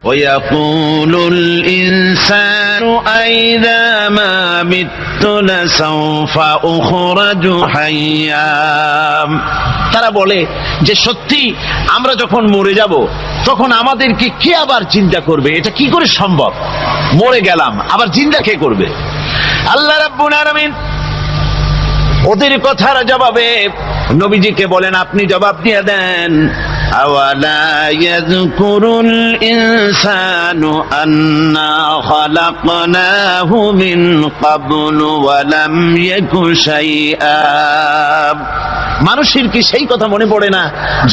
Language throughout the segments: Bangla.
ويقول الإنسان أإذا ما مت لسوف أخرج حيا। তারা বলে যে সত্যি আমরা যখন মরে যাব তখন আমাদেরকে কে আবার চিন্তা করবে? এটা কি করে সম্ভব? মরে গেলাম আবার চিন্তা কে করবে? আল্লাহ রাব্বুল আলামিন ওদের কথার জবাবে নবীজিকে বলেন, আপনি জবাব দিয়ে দেন। আওয়ালা ইয়াযকুরুল ইনসানু আন্না খালাকনাহু মিন ক্বাবলু ওয়া লাম ইয়াকু শাইআ। মানুষের কি সেই কথা মনে পড়ে না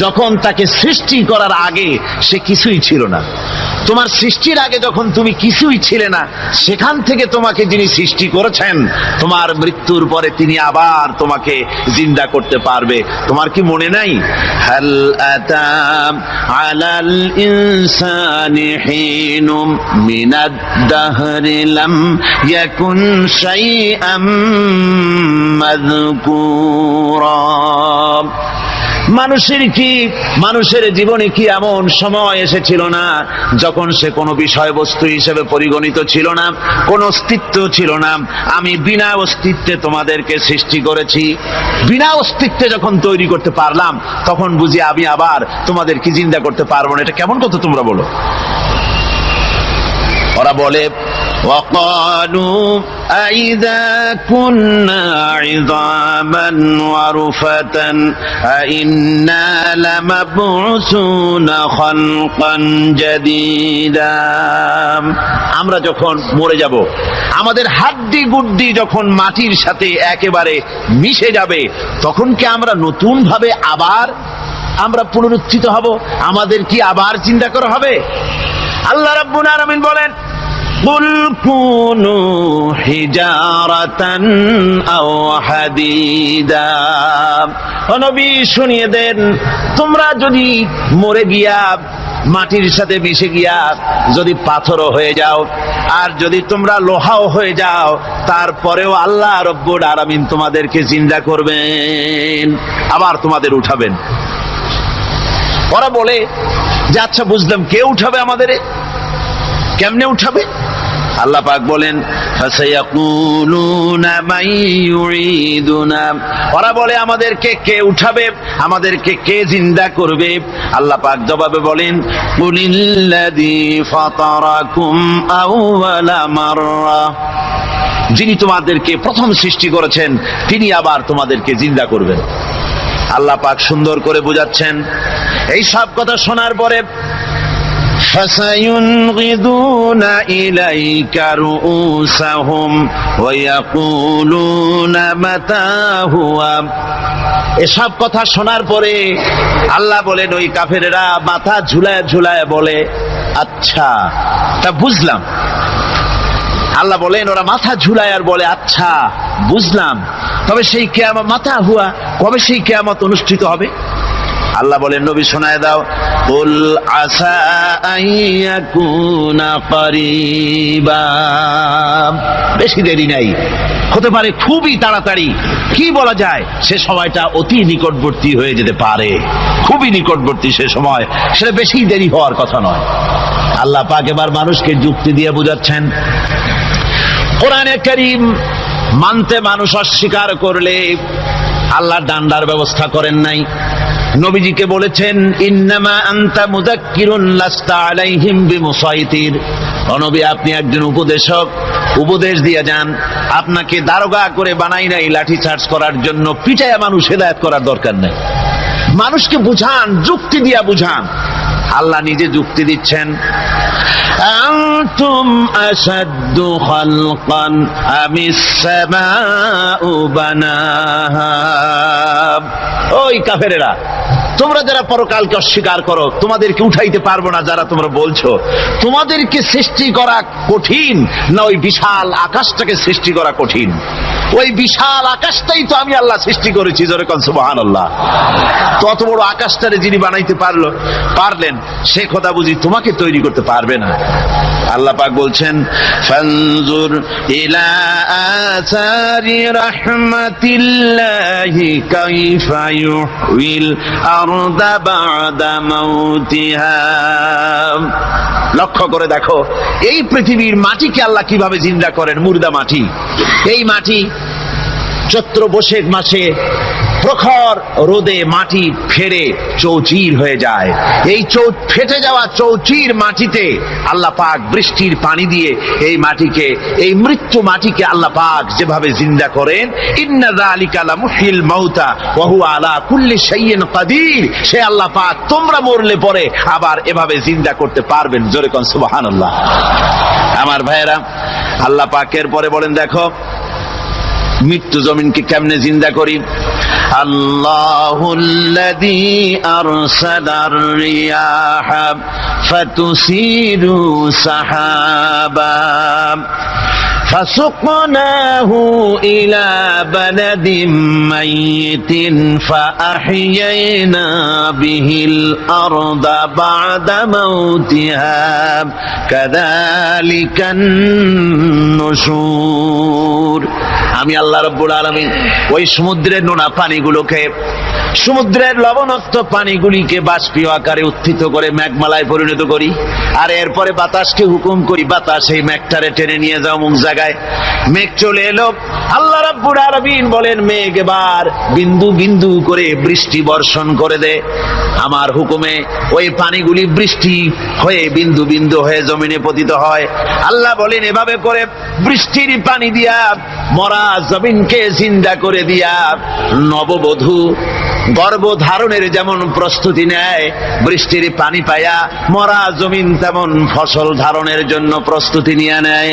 যখন তাকে সৃষ্টি করার আগে সে কিছুই ছিল না? তোমার সৃষ্টির আগে যখন তুমি কিছুই ছিলে না, সেখান থেকে তোমাকে যিনি সৃষ্টি করেছেন, তোমার মৃত্যুর পরে তিনি আবার তোমাকে জিন্দা করতে পারবে। তোমার কি মনে নাই? হাল আতা আলাল ইনসানি হিনুম মিনাদ দাহরি লাম ইয়াকুন শাইআম মাযকুরা। মানুষের জীবনে কি এমন সময় এসেছিল না যখন সে কোনো বিষয়বস্তু হিসেবে পরিগণিত ছিল না, কোনো অস্তিত্ব ছিল না? আমি বিনা অস্তিত্বে তোমাদেরকে সৃষ্টি করেছি। বিনা অস্তিত্বে যখন তৈরি করতে পারলাম, তখন বুঝি আমি আবার তোমাদেরকে জিন্দা করতে পারবো না? এটা কেমন কথা তোমরা বলো? ওরা বলে, وقالوا أإذا كنا عظاما ورفاتا أإنا لمبعوثون خلقا جديدا। আমরা যখন মরে যাব, আমাদের হাড্ডি গুড্ডি যখন মাটির সাথে একেবারে মিশে যাবে, তখন কি আমরা নতুন ভাবে আবার পুনরুত্থিত হব? আমাদের কি আবার চিন্তা করা হবে? আল্লাহ রাব্বুল আলামিন বলেন, কুল কুনু হিজারাতান আও হাদিদা। ও নবী, শুনিয়ে দেন, তোমরা যদি মরে গিয়া মাটির সাথে মিশে গিয়া যদি পাথরও হয়ে যাও, আর যদি তোমরা লোহাও হয়ে যাও, তারপরেও আল্লাহ রব্বুল আলামিন তোমাদেরকে জিন্দা করবেন, আবার তোমাদের উঠাবেন। ওরা বলে যে আচ্ছা বুঝলাম, কে উঠাবে আমাদের? কেমনে উঠাবে? আল্লাহ পাক বলেন, ফাসায়াকুলুনা মান ইউঈদুনা। ওরা বলে আমাদেরকে কে উঠাবে, আমাদেরকে কে জিন্দা করবে? আল্লাহ পাক জবাবে বলেন, কুলিল্লাযী ফাতারাকুম আউওয়ালা মাররা। যিনি তোমাদেরকে প্রথম সৃষ্টি করেছেন, তিনি আবার তোমাদেরকে জিন্দা করবেন। আল্লাহ পাক সুন্দর করে বোঝাচ্ছেন। এই সব কথা শোনার পরে فَسَيُنْغِضُونَ إِلَيْكَ رُؤُوسَهُمْ وَيَقُولُونَ مَتَى هُوَ। এসব কথা শোনার পরে আল্লাহ বলেন, ওই কাফেরেরা মাথা ঝুলায় ঝুলায় বলে, আচ্ছা তা বুঝলাম। আল্লাহ বলেন, ওরা মাথা ঝুলায় আর বলে, আচ্ছা বুঝলাম, তবে সেই কিয়ামত, মাথা হুয়া, কবে সেই কিয়ামত অনুষ্ঠিত হবে? আল্লাহ বলেন, নবী শোনায় দাও, কুল আসা আইয়াকুনা করিবা। বেশি দেরি নাই, হতে পারে খুবই তাড়াতাড়ি। কি বলা যায়, সে সময়টা অতি নিকটবর্তী হয়ে যেতে পারে, খুবই নিকটবর্তী সে সময়, সেটা বেশি দেরি হওয়ার কথা নয়। আল্লাহ পাক এবার মানুষকে যুক্তি দিয়ে বুঝাচ্ছেন। কোরআনে কারীম মানতে মানুষ অস্বীকার করলে আল্লাহ ডান্ডার ব্যবস্থা করেন নাই। নবীজিকে বলেছেন, ইন্নামা আনতা মুযাক্কিরুন লাস্তা আলাইহিম বিমুসাইতির। ও নবী, আপনি একজন উপদেশক, উপদেশ দিয়ে যান। আপনাকে দারোগা করে বানাই নাই লাঠি চার্জ করার জন্য, পিটায়া মানুষ হেদায়েত করার দরকার নেই। মানুষকে বুঝান, যুক্তি দিয়া বুঝান। আল্লাহ নিজে যুক্তি দিচ্ছেন, আনতুম আশাদ্দু খালকান আমিস সামাউ বানাহা। ওই কাফেরেরা, তোমরা যারা পরকালকে অস্বীকার করো, তোমাদেরকে উঠাইতে পারবো না যারা তোমরা বলছো, তোমাদেরকে সৃষ্টি করা কঠিন না ওই বিশাল আকাশটাকে সৃষ্টি করা কঠিন? ওই বিশাল আকাশটাই তো আমি আল্লাহ সৃষ্টি করেছি, জোরে কোন সুবহানাল্লাহ। তত বড় আকাশটারে যিনি বানাইতে পারলেন, সে কথা বুঝি তোমাকে তৈরি করতে পারবে না? আল্লাহ পাক বলছেন, ফানজুর ইলা আসারি রাহমাতিল্লাহি কাইফা ইউহিল আরদা বাদা মাউতিহা। লক্ষ্য করে দেখো এই পৃথিবীর মাটিকে আল্লাহ কিভাবে জিন্দা করেন, মুর্দা মাটি। এই মাটি চৈত্র বৈশাখ মাসে প্রখর রোদে মাটি ফেড়ে চৌচির হয়ে যায়। এই ফেটে যাওয়া চৌচির মাটিতে আল্লাহ পাক বৃষ্টির পানি দিয়ে এই মাটিকে, এই মৃত্যু মাটিকে আল্লাহ পাক যেভাবে জিন্দা করেন, ইন্না যালিকা লামুহিল মাউতা ওয়া হুয়া আলা কুল্লি শাইইন কাদির, সে আল্লাহ পাক তোমরা মরলে পরে আবার এভাবে জিন্দা করতে পারবেন। জোরে কোন সুবহানাল্লাহ। আমার ভাইয়েরা, আল্লাহ পাকের পরে বলেন দেখো মৃত্যু জমিনকে কেমনে জিন্দা করি। আল্লাহুল্লাযী আরসালার রিয়াহা ফাতুসিরু সাহাবা ফাসুকনাহু ইলা বালাদিম মাইয়িতিন ফাআহইয়ানা বিহিল আরদা বা'দা মাউতিহা কাযালিকান নুশুর। আমি আল্লাহ রাব্বুল আলামিন ওই সমুদ্রের নোনা পানিগুলোকে, সমুদ্রের লবণাক্ত পানিগুলিকে বাষ্পীয় আকারে উত্থিত করে মেঘমালায় পরিণত করি, আর এরপরে বাতাসকে হুকুম করি, বাতাস এই মেঘটারে টেনে নিয়ে যাও অমুক জায়গায়। মেঘ চলে এলো, আল্লাহ রাব্বুল আলামিন বলেন মেঘ এবার বিন্দু বিন্দু করে বৃষ্টি বর্ষণ করে দে। আমার হুকুমে ওই পানিগুলি বৃষ্টি হয়ে বিন্দু বিন্দু হয়ে জমিনে পতিত হয়। আল্লাহ বলেন এভাবে করে বৃষ্টির পানি দিয়া মরা জমিনকে জিন্দা করে দিয়া নববধূ গর্ভ ধারণের যেমন প্রস্তুতি নেয়, বৃষ্টির পানি পায়া মরা জমিন তেমন ফসল ধারণের জন্য প্রস্তুতি নিয়ে নেয়।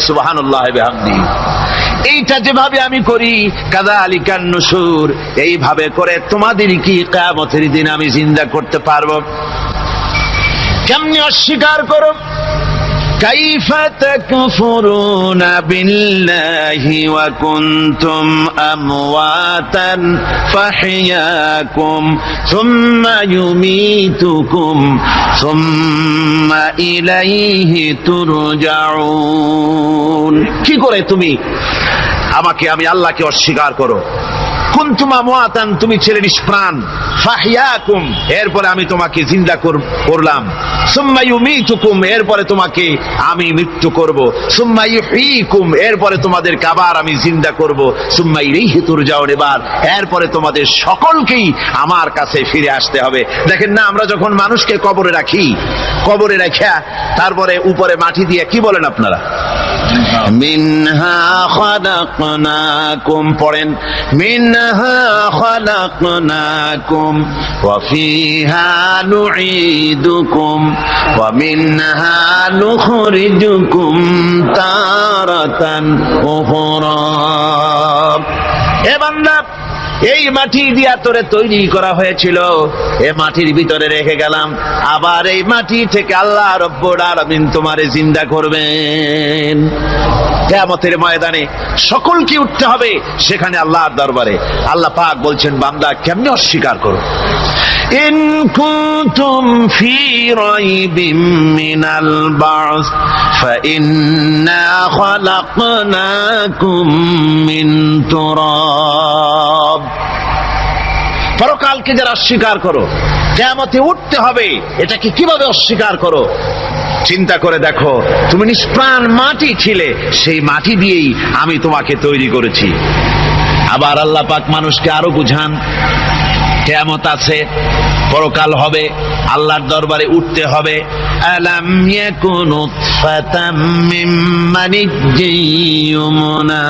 সুবহানাল্লাহ বিহামদি। এইটা যেভাবে আমি করি, কাযালিকান নুশুর, এইভাবে করে তোমাদের কি কিয়ামতের দিন আমি জিন্দা করতে পারবো? কেমনে অস্বীকার করো? কাইফা তাকফুরুনা বিল্লাহি ওয়া কুনতুম আমওয়াতান ফাহইয়াকুম সুম্মা ইউমীতুকুম সুম্মা ইলাইহি তুরজাউন। কি করে তুমি আমাকে, আমি আল্লাহকে অস্বীকার করো? কুনতুম আমওয়াতান, তুমি ছিলে নিষ্প্রাণ, ফাহইয়াকুম, এরপরে আমি তোমাকে জিন্দা করলাম, সুম্মা ইউমীতুকুম, এরপরে তোমাকে আমি মৃত্যু করব, সুম্মা ইউহয়ীকুম, এরপরে তোমাদেরকে আবার আমি জিন্দা করব, সুম্মা ইলাইহি তুরজাউন, এরপরে তোমাদের সকলকেই আমার কাছে ফিরে আসতে হবে। দেখেন না, আমরা যখন মানুষকে কবরে রাখি, কবরে রাখা তারপরে উপরে মাটি দিয়ে কি বলেন আপনারা? মিনহা খালাকনাকুম, পড়েন মিনহা খালাকনাকুম ওয়া ফিহা নুঈদুকুম ওয়া মিনহা নুখরিজুকুম তারাতান উখরা। এ বান্দা, এই মাটি দিয়া তোরে তৈরি করা হয়েছিল, এ মাটির ভিতরে রেখে গেলাম, আবার এই মাটি থেকে আল্লাহ রব্বুল আলামিন তোমারে জিন্দা করবেন। কিয়ামতের ময়দানে সকলকে উঠতে হবে সেখানে আল্লাহর দরবারে। আল্লাহ পাক বলছেন বান্দা কেমনে অস্বীকার করো? ইন কুনতুম ফি রাইবিম মিনাল বা'স ফাইন্না খালাকনাকুম মিন তুরাব। পরকালকে যারা অস্বীকার করো, কিয়ামতে উঠতে হবে, এটাকে কিভাবে অস্বীকার করো? চিন্তা করে দেখো, তুমি নিষ্প্রাণ মাটি ছিলে, সেই মাটি দিয়েই আমি তোমাকে তৈরি করেছি। আবার আল্লাহ পাক মানুষকে আরো বুঝান, কিয়ামত আছে, পরকাল হবে, আল্লাহর দরবারে উঠতে হবে। আলাম ইয়াকুন নুতফাতাম মিন মানিয়্যিন ইউমনা,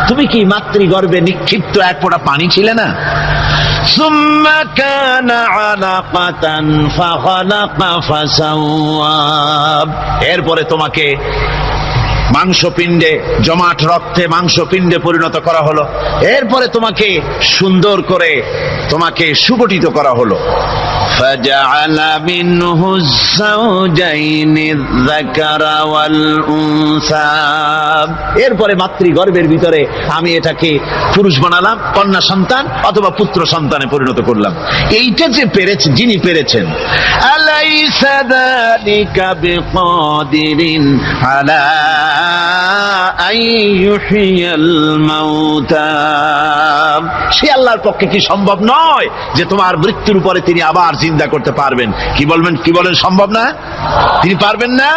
তুমি কি মাতৃগর্ভে নিক্ষিপ্ত এক ফোঁটা পানি ছিলে না? সুম্মা কানা আলাকাতান ফাখালাকা ফাসাওয়া, এরপরে তোমাকে মাংসপিণ্ডে, জমাট রক্তে মাংসপিণ্ডে পরিণত করা হলো। এরপরে তোমাকে সুন্দর করে তোমাকে সুগঠিত করা হলো। فجعل منه الزوجين الذكر والأنثى। এরপরে মাতৃগর্ভের ভিতরে আমি এটাকে পুরুষ বানালাম, কন্যা সন্তান অথবা পুত্র সন্তানে পরিণত করলাম। এইটা যে পেরেছে, যিনি পেরেছেন, আলাইসা যালিকা বিকাদিরিন আলা আইয়ুহিয়াল মাউতা। সে আল্লাহর পক্ষে কি সম্ভব নয় যে তোমার মৃত্যুর উপরে তিনি আবার জিন্দা করতে পারবেন? কি বলেন সম্ভব না? তিনি পারবেন না?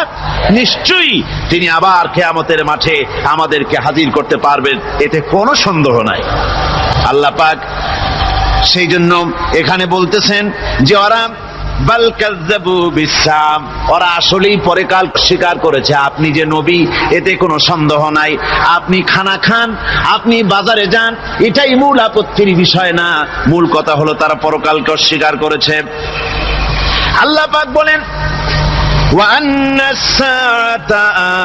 নিশ্চয়ই তিনি আবার কিয়ামতের মাঠে আমাদেরকে হাজির করতে পারবেন, এতে কোনো সন্দেহ নাই। আল্লাহ পাক সেই জন্য এখানে বলতেছেন যে ওরা বাল কাযযাবু বিসসাম, ওরা আসলেই পরকাল স্বীকার করেছে। আপনি যে নবী এতে কোনো সন্দেহ নাই। আপনি খানা খান, আপনি বাজারে যান, এটাই মূল আপত্তির বিষয় না। মূল কথা হলো তারা পরকালকে অস্বীকার করেছে। আল্লাহ পাক বলেন وَأَنَّ السَّاعَةَ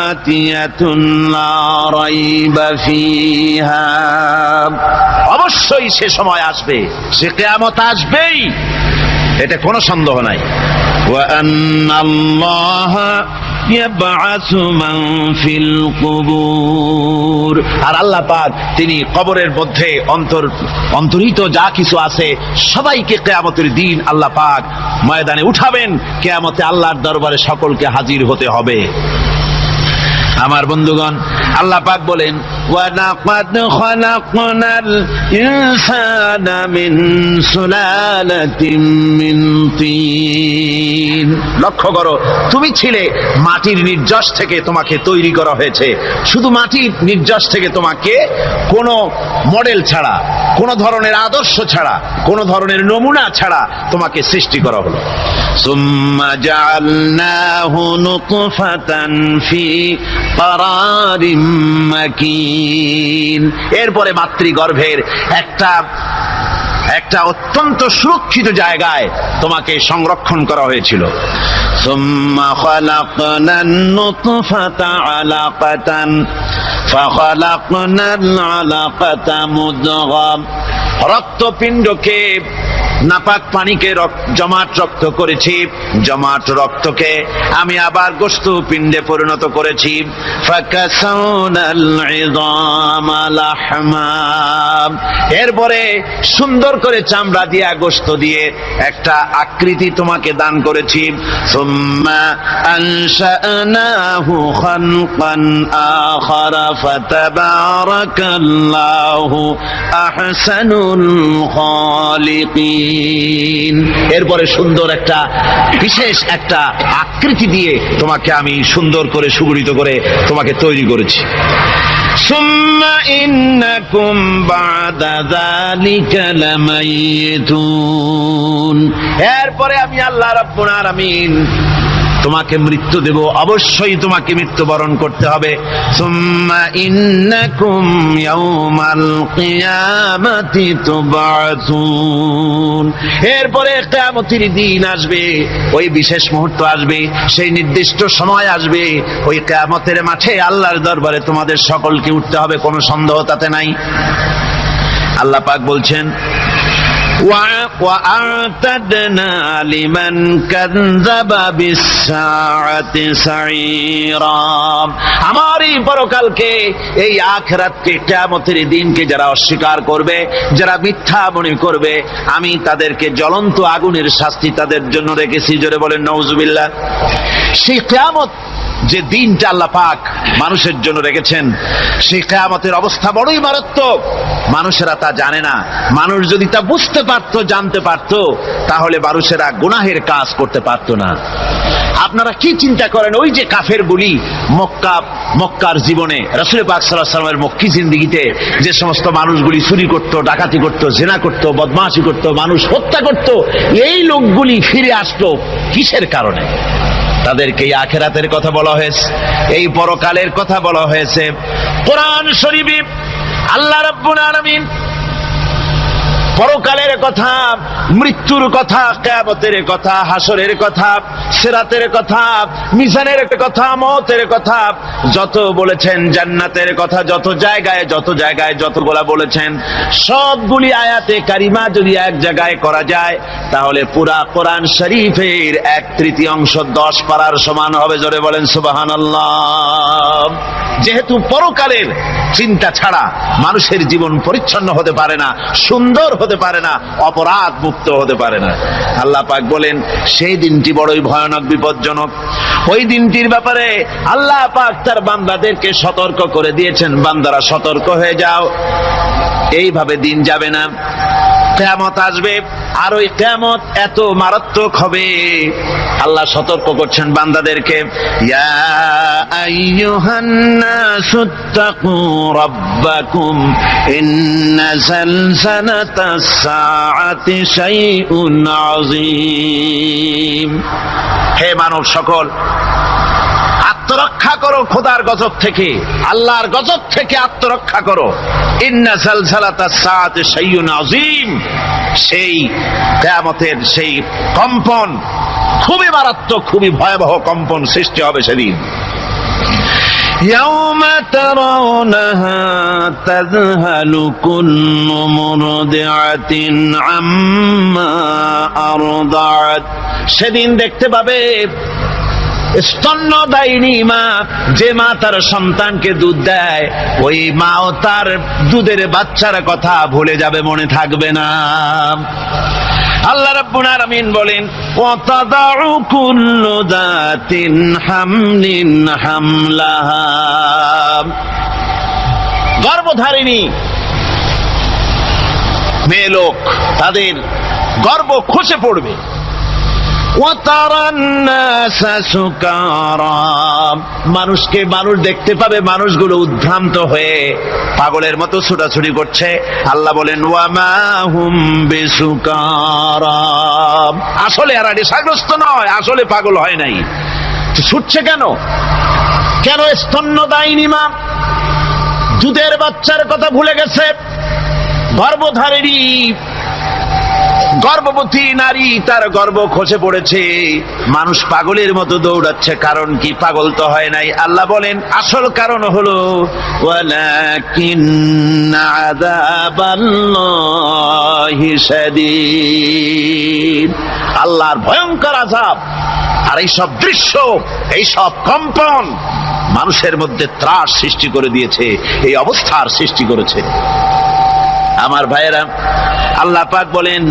آتِيَةٌ لَا رَيْبَ فِيهَا। অবশ্যই সে সময় আসবে, সে কিয়ামত আসবেই, এটা কোনো সন্দেহ নাই। وَأَنَّ اللَّهَ يَبْعَثُ مَن فِي الْقُبُورِ। আর আল্লাহ পাক তিনি কবরের মধ্যে অন্তর্হিত যা কিছু আছে সবাইকে কিয়ামতের দিন আল্লাহ পাক ময়দানে উঠাবেন। কিয়ামতে আল্লাহর দরবারে সকলকে হাজির হতে হবে। আমার বন্ধুগণ, আল্লাহ পাক বলেন ওয়ালাকাদ খালাকনাল ইনসানা মিন সুলালাতিন মিন তিন। লক্ষ্য করো, তুমি ছিলে মাটির নির্যাস থেকে তোমাকে তৈরি করা হয়েছে। শুধু মাটির নির্যাস থেকে তোমাকে কোনো মডেল ছাড়া, কোনো ধরনের আদর্শ ছাড়া, কোনো ধরনের নমুনা ছাড়া তোমাকে সৃষ্টি করা হলো। সুম্মা জাআলনাহু নুতফাতান ফি قرارٍ مكين। এরপরে মাতৃগর্ভের একটা অত্যন্ত সুরক্ষিত জায়গায় তোমাকে সংরক্ষণ করা হয়েছিল। ثم خلقنا النطفة علقة فخلقنا العلقة مضغة। রক্তপিণ্ডকে, নাপাক পানিকে জমাট রক্ত করেছি, জমাট রক্তকে আমি আবার গোশত পিণ্ডে পরিণত করেছি। ফাকাসাউনাল ইযামা লাহমা। এরপরে সুন্দর করে চামড়া দিয়ে, গোশত দিয়ে একটা আকৃতি তোমাকে দান করেছি। সুম্মা আনশানাহু খালকান আখারা ফাতাবারাকাল্লাহু আহসানুল খালিকিন। এরপরে সুন্দর একটা বিশেষ একটা আকৃতি দিয়ে তোমাকে আমি সুন্দর করে সুগঠিত করে তোমাকে তৈরি করেছি। সুম্মা ইন্নাকুম বা'দা যালিকা লামাইতুন। এরপরে আমি আল্লাহ রাব্বুল আলামিন তোমাকে মৃত্যু দেব, অবশ্যই তোমাকে মৃত্যুবরণ করতে হবে। সুম্মা ইন্নাকুম ইয়াউমাল কিয়ামাতি তুবআসুন। এরপরে কিয়ামতের দিন আসবে, ওই বিশেষ মুহূর্ত আসবে, সেই নির্দিষ্ট সময় আসবে, ওই কিয়ামতের মাঠে আল্লাহর দরবারে তোমাদের সকলকে উঠতে হবে, কোনো সন্দেহ তাতে নাই। আল্লাহ পাক বলছেন وَأَعْتَدْنَا لِمَنْ كَذَّبَ بِالسَّاعَةِ سَعِيرًا। আমার এই পরকালকে, এই আখিরাতকে, কিয়ামতের দিনকে যারা অস্বীকার করবে, যারা মিথ্যা মনে করবে, আমি তাদেরকে জ্বলন্ত আগুনের শাস্তি তাদের জন্য রেখেছি। জোরে বলেন নাউজুবিল্লাহ। সেই কিয়ামত যে দিনটা আল্লাহ পাক মানুষের জন্য রেখেছেন, সেই কিয়ামতের অবস্থা বড়ই মারাত্মক। মানুষেরা তা জানে না। মানুষ যদি তা বুঝতে পারতো, জানতে পারতো, তাহলে মানুষেরা গুনাহের কাজ করতে পারতো না। আপনারা কি চিন্তা করেন, ওই যে কাফের বলি মক্কার জীবনে, রাসূল পাক সাল্লাল্লাহু আলাইহি ওয়াসাল্লামের মক্কি জিন্দেগিতে যে সমস্ত মানুষগুলি চুরি করত, ডাকাতি করত, জিনা করত, বদমাশি করত, মানুষ হত্যা করত, এই লোকগুলি ফিরে আসতো কিসের কারণে? তাদেরকে এই আখিরাতের কথা বলা হয়েছে, এই পরকালের কথা বলা হয়েছে। কোরআন শরীফে আল্লাহ রাব্বুল আলামিন পরকালের কথা, মৃত্যুর কথা, কিয়ামতের কথা, হাসরের কথা, সিরাতের কথা, মিজানের কথা, মওতের কথা যত বলেছেন, জান্নাতের কথা যত জায়গায় যতগুলা বলেছেন, সবগুলি আয়াতে কারিমা যদি এক জায়গায় করা যায় তাহলে পুরা কোরআন শরীফের 1/3 10 পারার সমান হবে। জোরে বলেন সুবহানাল্লাহ। যেহেতু পরকালের চিন্তা ছাড়া মানুষের জীবন পরিচ্ছন্ন হতে পারে না, সুন্দর হতে পারে না, অপরাধ মুক্ত হতে পারে না। আল্লাহ পাক বলেন সেই দিনটি বড়ই ভয়ানক, বিপজ্জনক। ওই দিনটির ব্যাপারে আল্লাহ পাক তার বান্দাদেরকে সতর্ক করে দিয়েছেন, বান্দারা সতর্ক হয়ে যাও, এইভাবে দিন যাবে না, কিয়ামত আসবে। আর ওই কিয়ামত এত মারাত্মক হবে, আল্লাহ সতর্ক করছেন বান্দাদেরকে, ইয়া আইয়ুহান নাসুত্তাকু রাব্বাকুম ইন্না যালজালাতাস সাআতি শাইউন আযীম। হে মানব সকল, আত্মরক্ষা করো খোদার গজব থেকে, আল্লাহর গজব থেকে আত্মরক্ষা করো। ইন্না যালজালাতাস সাআতি শাইউন আযীম, সেই কিয়ামতের সেই কম্পন খুবই মারাত্মক, খুবই ভয়াবহ কম্পন সৃষ্টি হবে সেদিন। ইয়াউমা তারাউনাহা তাযহালু কুল্লু মুরদিআতিন আম্মা আরদাআত, সেদিন দেখতে পাবে স্তন্যদায়িনী মা, যে মা তার সন্তানকে দুধ দেয়, ওই মাও তার দুধের বাচ্চার কথা ভুলে যাবে, মনে থাকবে না। আল্লাহ রাব্বুল আলামিন বলেন, ওয়াতাদাউ কুল্লু যাতিন হামলিন হামলাহা, গর্ভধারিণী মেয়ে লোক তাদের গর্ভ খসে পড়বে। মানুষকে মানুষ দেখতে পাবে, মানুষগুলো উদ্ভ্রান্ত হয়ে পাগলের মতো ছুটাছুটি করছে। আল্লাহ বলেন ওয়ামা হুম বিসুকারা, আসলে এরা নেশাগ্রস্ত নয়, আসলে পাগল হয় নাই। ছুটছে কেন? কেন? স্তন্যদায়িনী মা দুধের বাচ্চার কথা ভুলে গেছে। গর্ভধারিণী গর্ভবতী নারী, তার গর্ভ খসে পড়েছে, মানুষ পাগলের মতো দৌড়াচ্ছে। কারণ কি? পাগল তো হয় নাই। আল্লাহ বলেন আসল কারণ হলো ওয়ালাকিন্না আযাবাল্লাহি শাদীদ, আল্লাহর ভয়ঙ্কর আযাব। আর এই সব দৃশ্য, এই সব কম্পন মানুষের মধ্যে ত্রাস সৃষ্টি করে দিয়েছে, এই অবস্থার সৃষ্টি করেছে। আমার ভাইয়েরা, আল্লাহ পাক বলেন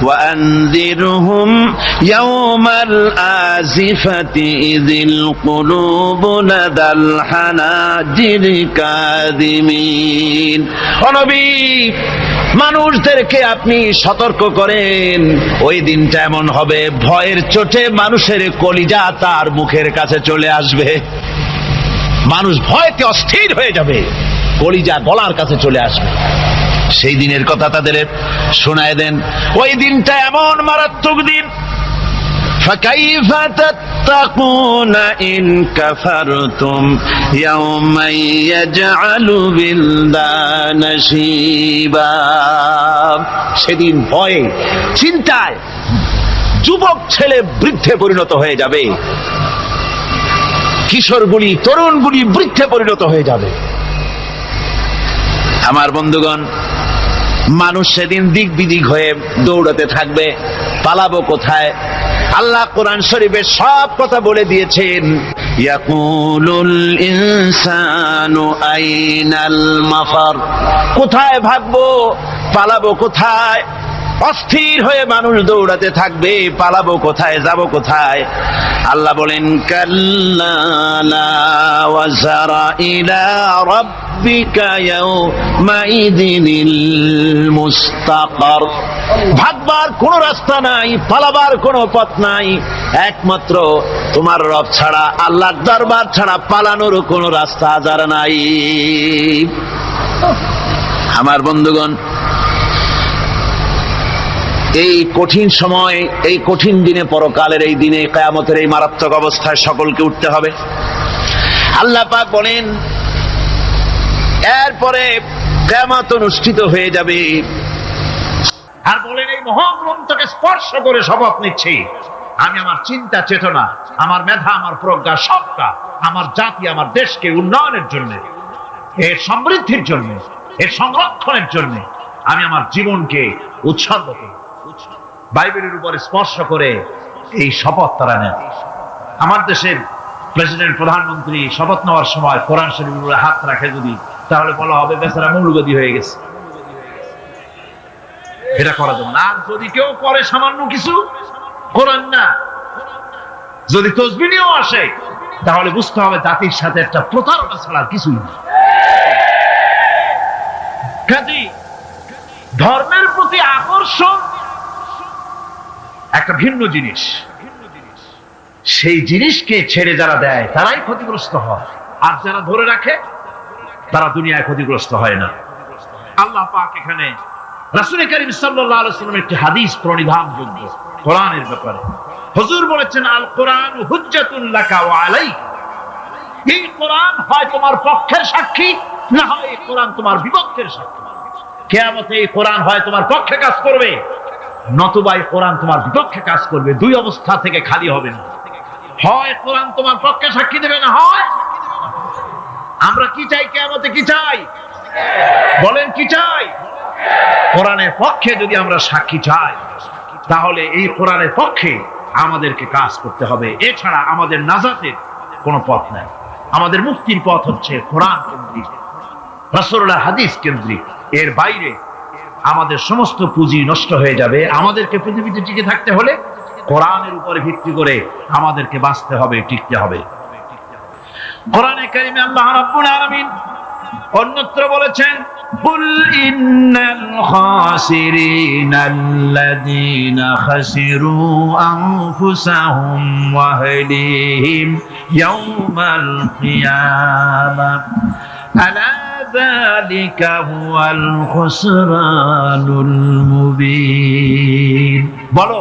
ওয়ানযিরহুম ইয়াওমাল আজিফাতি ইযিল কুলুবু লাদাল হানাজির কাযিমিন। ও নবী, মানুষদেরকে আপনি সতর্ক করেন, ওই দিনটা এমন হবে ভয়ের চোটে মানুষের কলিজা তার মুখের কাছে চলে আসবে। মানুষ ভয়তে অস্থির হয়ে যাবে, কলিজা গলার কাছে চলে আসবে। সেই দিনের কথা তাদের শোনায় দেন। ওই দিনটা এমন মারাত্মক দিন, ফাকাইফা তাত্তাকুনা ইন কাফারতুম ইয়াওমা ইয়াজআলু বিলদানা শিবা। সেদিন ভয়ে চিন্তায় যুবক ছেলে বৃদ্ধে পরিণত হয়ে যাবে, কিশোরগুলি তরুণগুলি বৃদ্ধে পরিণত হয়ে যাবে। আমার বন্ধুগণ, মানুষ সেদিন দিক বিদিক হয়ে দৌড়াতে থাকবে, পালাবো কোথায়? আল্লাহ কোরআন শরীফে সব কথা বলে দিয়েছেন। ইয়াকুলুল ইনসানু আইনাল মাফার, কোথায় ভাগবো, পালাবো কোথায়? অস্থির হয়ে মানুষ দৌড়াতে থাকবে, পালাবো কোথায়, যাব কোথায়? আল্লাহ বলেন কাল্লা লা ওয়াজারা ইলা রাব্বিকা ইয়াওমাইযিনিল মুস্তাকার, ভাগবার কোনো রাস্তা নাই, পালাবার কোনো পথ নাই, একমাত্র তোমার রব ছাড়া, আল্লাহর দরবার ছাড়া পালানোর কোনো রাস্তা আজার নাই। আমার বন্ধুগণ, এই কঠিন সময়, এই কঠিন দিনে, পরকালের এই দিনে, কিয়ামতের এই মারাত্মক অবস্থায় সকলকে উঠতে হবে। আল্লাহ পাক বলেন এরপরে কিয়ামত অনুষ্ঠিত হয়ে যাবে। আর বলেন এই মহাগ্রন্থকে স্পর্শ করে শপথ নিচ্ছি, আমি আমার চিন্তা চেতনা, আমার মেধা, আমার প্রজ্ঞা সবটা আমার জাতি, আমার দেশকে উন্নয়নের জন্য, এর সমৃদ্ধির জন্য, এর সংরক্ষণের জন্য আমি আমার জীবনকে উৎসর্গ করি। বাইবেলের উপরে স্পর্শ করে এই শপথ তারা নেন। আমার দেশের প্রেসিডেন্ট, প্রধানমন্ত্রী শপথ নেওয়ার সময় কোরআন শরীফের উপরে হাত রাখে যদি, তাহলে বলা হবে বেচারা মৌলবাদী হয়ে গেছে। এটা করা যাবে না। আর যদি কেউ করে সামান্য কিছু কোরআন না, যদি তসবিহ নিয়েও আসে, তাহলে বুঝতে হবে জাতির সাথে একটা প্রতারণা ছাড়া কিছুই না। কাজী ধর্মের প্রতি আকর্ষণ একটা ভিন্ন জিনিস, সেই জিনিসকে ছেড়ে যারা দেয় তারাই ক্ষতিগ্রস্ত হয়, আর যারা ধরে রাখে তারা দুনিয়ায় ক্ষতিগ্রস্ত হয় না। আল্লাহ পাক এখানে রাসূল করিম সাল্লাল্লাহু আলাইহি ওয়াসাল্লাম একটি হাদিস প্রণিধানযোগ্য কোরআনের ব্যাপারে। হুজুর বলেছেন, আল কোরআন হুজ্জাতুন লাকা ওয়া আলাইক। এই কোরআন হয় তোমার পক্ষের সাক্ষী, না হয় এই কোরআন তোমার বিপক্ষের সাক্ষী। কিয়ামতে এই কোরআন হয় তোমার পক্ষে কাজ করবে, নতুবা এই কোরআন তোমার বিপক্ষে কাজ করবে। দুই অবস্থা থেকে খালি হবে না। হয় কোরআন তোমার পক্ষে সাক্ষী দেবে, না হয় আমরা কি চাই? কিয়ামতে কি চাই? বলেন কি চাই? কোরআনের পক্ষে যদি আমরা সাক্ষী চাই, তাহলে এই কোরআনের পক্ষে আমাদেরকে কাজ করতে হবে। এছাড়া আমাদের নাজাতের কোনো পথ নাই। আমাদের মুক্তির পথ হচ্ছে কোরআন কেন্দ্রিক, রাসূলুল্লাহ হাদিস কেন্দ্রিক। এর বাইরে আমাদের সমস্ত পুঁজি নষ্ট হয়ে যাবে। আমাদেরকে পৃথিবীতে টিকে থাকতে হলে কোরআনের উপরে ভিত্তি করে আমাদেরকে বাঁচতে হবে, টিকতে হবে। কোরআনে কারিমে আল্লাহ রাব্বুল আলামিন অন্যত্র বলেছেন, কুল ইন্নাল খাসিরিনাল্লাযীনা খাসিরু আনফুসাহুম ওয়া আহলিহিম ইয়াওমাল কিয়ামাহ আলা যালিকা হুয়াল খুসরানুল মুবিন। বলো,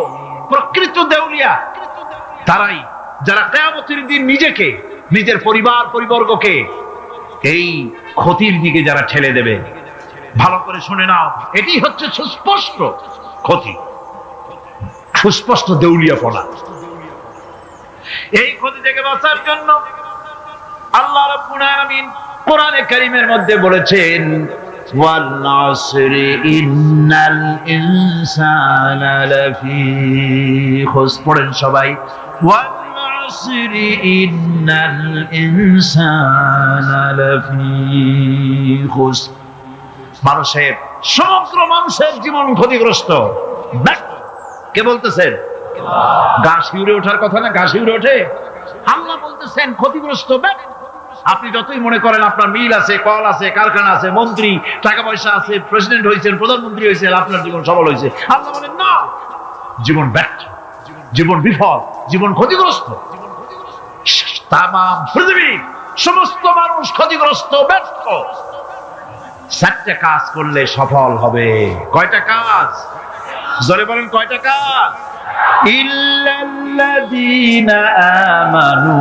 প্রকৃত দেউলিয়া তারাই যারা কিয়ামতের দিন নিজেকে, নিজের পরিবার পরিবর্গকে এই ক্ষতির দিকে যারা ঠেলে দেবে। ভালো করে শুনে নাও, এটি হচ্ছে সুস্পষ্ট ক্ষতি, সুস্পষ্ট দেউলিয়াপনা। এই ক্ষতি থেকে বাঁচার জন্য আল্লাহ রাব্বুল আলামিন কোরআনে কারীমের মধ্যে বলেছেন, ওয়াল আসরি ইন্নাল ইনসানা লাফি খুসর। পড়েন সবাই, ওয়াল আসরি ইন্নাল ইনসানা লাফি খুসর। মানুষের, সমগ্র মানুষের জীবন ক্ষতিগ্রস্ত। কে বলতেছেন? গা শিউরে ওঠার কথা না? গা শিউরে ওঠে। আল্লাহ বলতেছেন ক্ষতিগ্রস্ত। আপনি যতই মনে করেন আপনার মিল আছে, কল আছে, কারখানা আছে, মন্ত্রী, টাকা পয়সা আছে, প্রেসিডেন্ট হয়েছেন, প্রধানমন্ত্রী হয়েছেন, আপনার জীবন সফল হয়েছে, আল্লাহ বলেন না, জীবন ব্যর্থ, জীবন বিফল, জীবন ক্ষতিগ্রস্ত। তাম পৃথিবী সমস্ত মানুষ ক্ষতিগ্রস্ত, ব্যর্থ। চারটা কাজ করলে সফল হবে। কয়টা কাজ? জোরে বলেন, কয়টা কাজ? ইল্লাল্লাযীনা আমানু